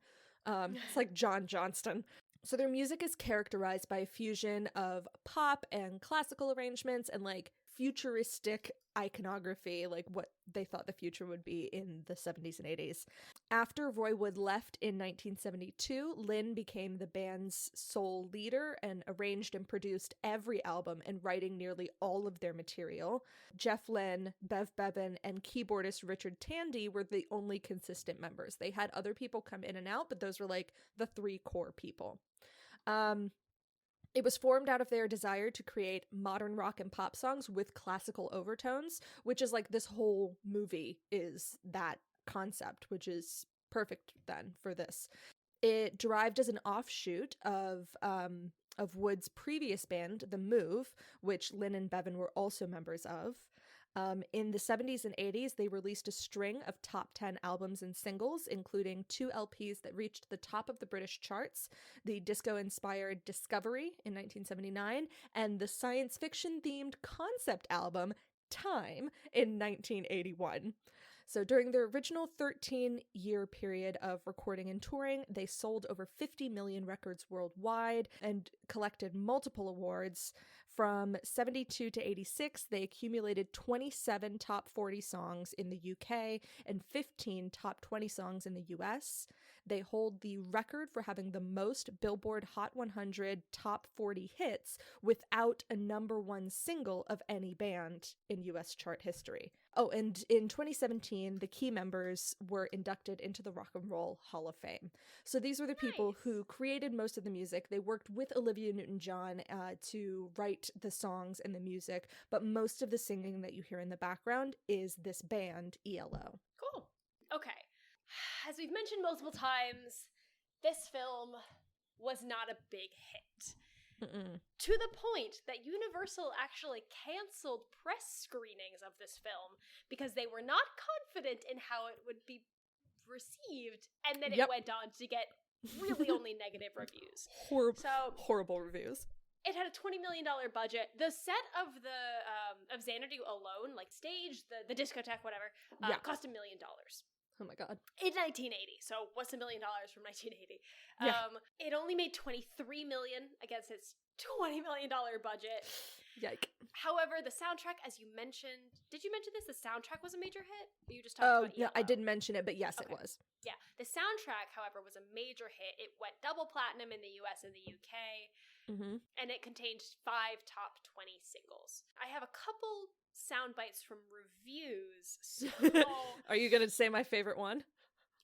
It's like John Johnston. So their music is characterized by a fusion of pop and classical arrangements and like futuristic iconography, like what they thought the future would be in the 70s and 80s. After Roy Wood left in 1972, Lynne became the band's sole leader and arranged and produced every album and writing nearly all of their material. Jeff Lynne, Bev Bevan, and keyboardist Richard Tandy were the only consistent members. They had other people come in and out, but those were like the three core people. It was formed out of their desire to create modern rock and pop songs with classical overtones, which is like this whole movie is that concept, which is perfect then for this. It derived as an offshoot of Wood's previous band, The Move, which Lynne and Bevan were also members of. In the 70s and 80s, they released a string of top 10 albums and singles, including 2 LPs that reached the top of the British charts, the disco-inspired Discovery in 1979, and the science fiction-themed concept album Time in 1981. So during their original 13-year period of recording and touring, they sold over 50 million records worldwide and collected multiple awards. From 72 to 86, they accumulated 27 top 40 songs in the UK and 15 top 20 songs in the US. They hold the record for having the most Billboard Hot 100 top 40 hits without a number 1 single of any band in US chart history. Oh, and in 2017, the key members were inducted into the Rock and Roll Hall of Fame. So these were the people who created most of the music. They worked with Olivia Newton John to write the songs and the music, but most of the singing that you hear in the background is this band, ELO. Cool. Okay. As we've mentioned multiple times, this film was not a big hit. Mm-mm. To the point that Universal actually canceled press screenings of this film because they were not confident in how it would be received, and then it went on to get really only negative reviews. Horrible reviews. It had a $20 million budget. The set of the of Xanadu alone, like stage, the discotheque, whatever, cost $1 million. Oh my god. In 1980. So what's $1 million from 1980? Yeah. It only made $23 million against its $20 million budget. Yike. However, the soundtrack, as you mentioned, did you mention this? The soundtrack was a major hit? You just talked about ELO. I didn't mention it, but yes, Okay. it was. Yeah. The soundtrack, however, was a major hit. It went double platinum in the US and the UK. Mm-hmm. And it contained 5 top 20 singles. I have a couple sound bites from reviews. So Are you going to say my favorite one?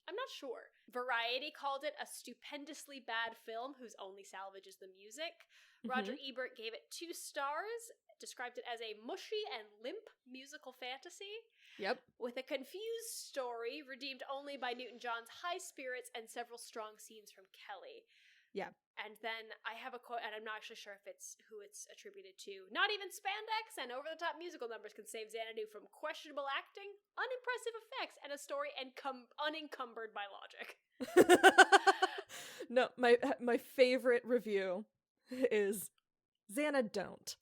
I'm not sure. Variety called it a stupendously bad film whose only salvage is the music. Roger Ebert gave it 2 stars, described it as a mushy and limp musical fantasy. Yep. With a confused story redeemed only by Newton John's high spirits and several strong scenes from Kelly. Yeah. And then I have a quote, and I'm not actually sure if it's who it's attributed to. Not even spandex and over-the-top musical numbers can save Xanadu from questionable acting, unimpressive effects, and a story unencumbered by logic. No, my favorite review is Xana don't.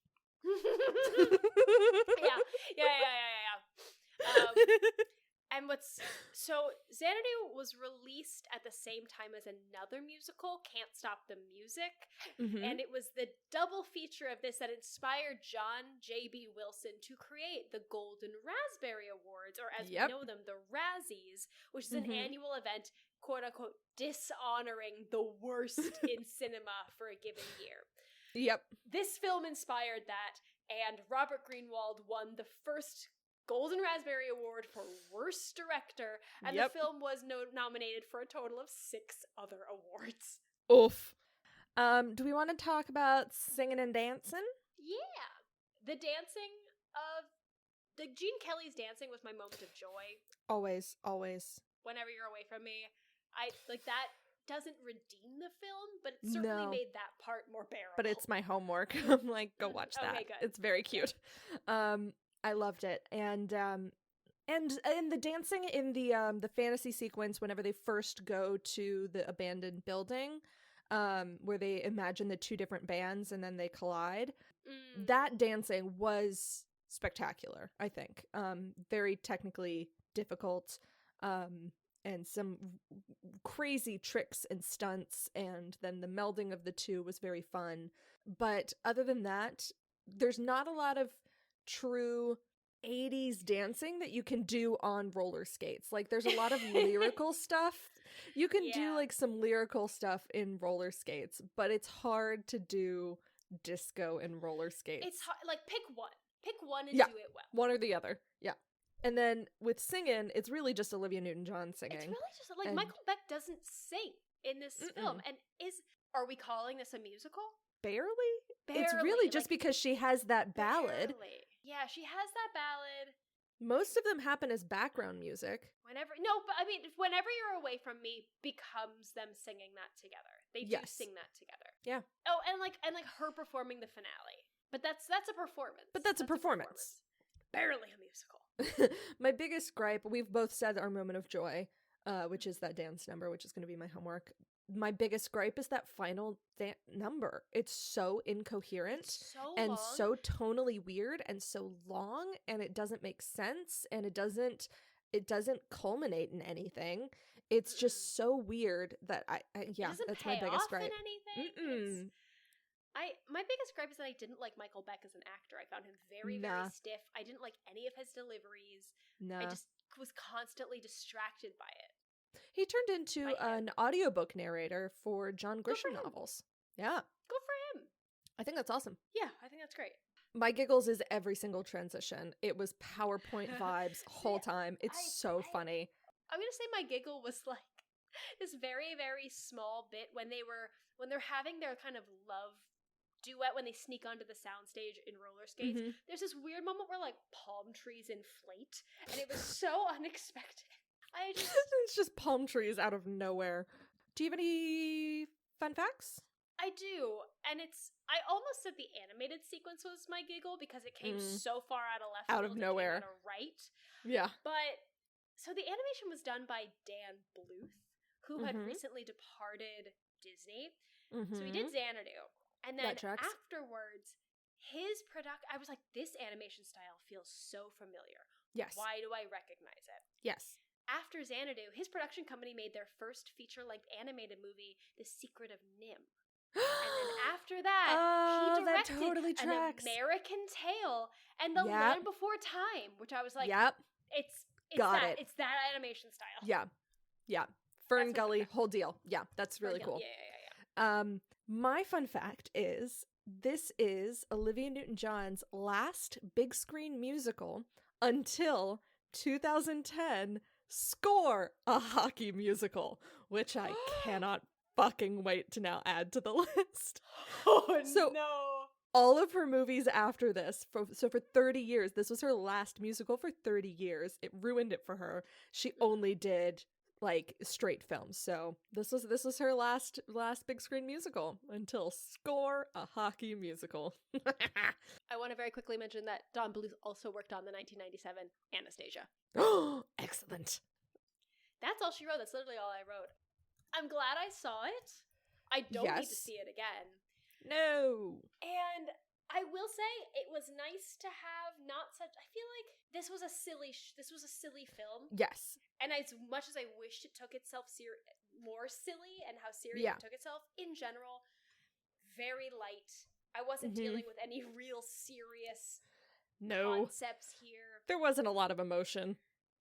Yeah. And Xanadu was released at the same time as another musical, Can't Stop the Music, and it was the double feature of this that inspired John J.B. Wilson to create the Golden Raspberry Awards, or as we know them, the Razzies, which is an annual event, quote-unquote, dishonoring the worst in cinema for a given year. Yep. This film inspired that, and Robert Greenwald won the first Golden Raspberry Award for Worst Director, and the film was nominated for a total of 6 other awards. Oof. Do we want to talk about singing and dancing? Yeah. The dancing Gene Kelly's dancing was my moment of joy. Always. Whenever you're away from me. That doesn't redeem the film, but it certainly made that part more bearable. But it's my homework. I'm like, go watch that. Okay, good. It's very cute. I loved it, and the dancing in the fantasy sequence whenever they first go to the abandoned building, where they imagine the 2 different bands and then they collide. That dancing was spectacular, I think. Very technically difficult, and some crazy tricks and stunts, and then the melding of the two was very fun. But other than that, there's not a lot of true 80s dancing that you can do on roller skates. Like, there's a lot of lyrical stuff. You can do like some lyrical stuff in roller skates, but it's hard to do disco and roller skates. It's hard, like, pick one and do it well. One or the other. Yeah. And then with singing, it's really just Olivia Newton John singing. It's really just like, Michael Beck doesn't sing in this film. And are we calling this a musical? Barely. It's really just because she has that ballad. Barely. Yeah, she has that ballad. Most of them happen as background music. Whenever You're Away From Me becomes them singing that together. They do sing that together. Yeah. Oh, and like her performing the finale. But that's a performance. That's a performance. Barely a musical. My biggest gripe, we've both said our moment of joy, which is that dance number, which is going to be my homework. My biggest gripe is that final number. It's so incoherent and long. so tonally weird and so long, and it doesn't make sense, and it doesn't culminate in anything. It's just so weird that that's my biggest gripe. My biggest gripe is that I didn't like Michael Beck as an actor. I found him very, very stiff. I didn't like any of his deliveries. I just was constantly distracted by it. He turned into an audiobook narrator for John Grisham novels. Yeah. Good for him. I think that's awesome. Yeah, I think that's great. My giggles is every single transition. It was PowerPoint vibes whole time. It's so funny. I'm going to say my giggle was like this very, very small bit when they're having their kind of love duet when they sneak onto the soundstage in roller skates. There's this weird moment where like palm trees inflate, and it was so unexpected. It's just palm trees out of nowhere. Do you have any fun facts? I do, and I almost said the animated sequence was my giggle because it came so far out of left out field, of nowhere, out of right. Yeah, but so the animation was done by Dan Bluth, who had recently departed Disney. So he did Xanadu, and then afterwards, his I was like, this animation style feels so familiar. Yes. Why do I recognize it? Yes. After Xanadu, his production company made their first feature-length animated movie, The Secret of Nim. And then after that, he directed An American Tail and The Land Before Time, which I was like, it's that animation style. Yeah. Fern Gully, whole deal. Yeah, that's really cool. Yeah. My fun fact is, this is Olivia Newton John's last big screen musical until 2010. Score, a hockey musical, which I cannot fucking wait to now add to the list. No. All of her movies after this, for 30 years, this was her last musical for 30 years. It ruined it for her. She only did like straight films. So this was her last big screen musical until Score, a hockey musical. I want to very quickly mention that Don Bluth also worked on the 1997 Anastasia. Oh, excellent. That's all she wrote. That's literally all I wrote. I'm glad I saw it. I don't need to see it again. No. And I will say it was nice to have not such. I feel like this was a silly film. Yes. And as much as I wished it took itself more silly and how serious it took itself, in general, very light. I wasn't dealing with any real serious concepts here. There wasn't a lot of emotion.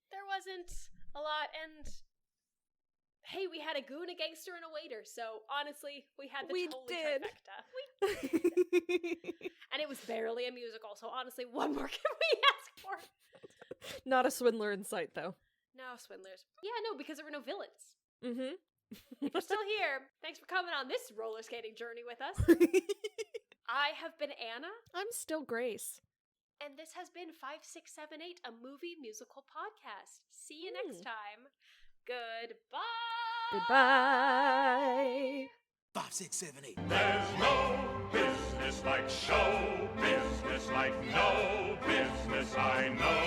There wasn't a lot, and hey, we had a goon, a gangster, and a waiter, so honestly, we had the trifecta. We did. And it was barely a musical, so honestly, what more can we ask for? Not a swindler in sight, though. No swindlers. Yeah, no, because there were no villains. If you're still here, thanks for coming on this roller skating journey with us. I have been Anna. I'm still Grace. And this has been 5678, a movie musical podcast. See you next time. Goodbye. Goodbye. 5, 6, 7, 8. There's no business like show business, like no business I know.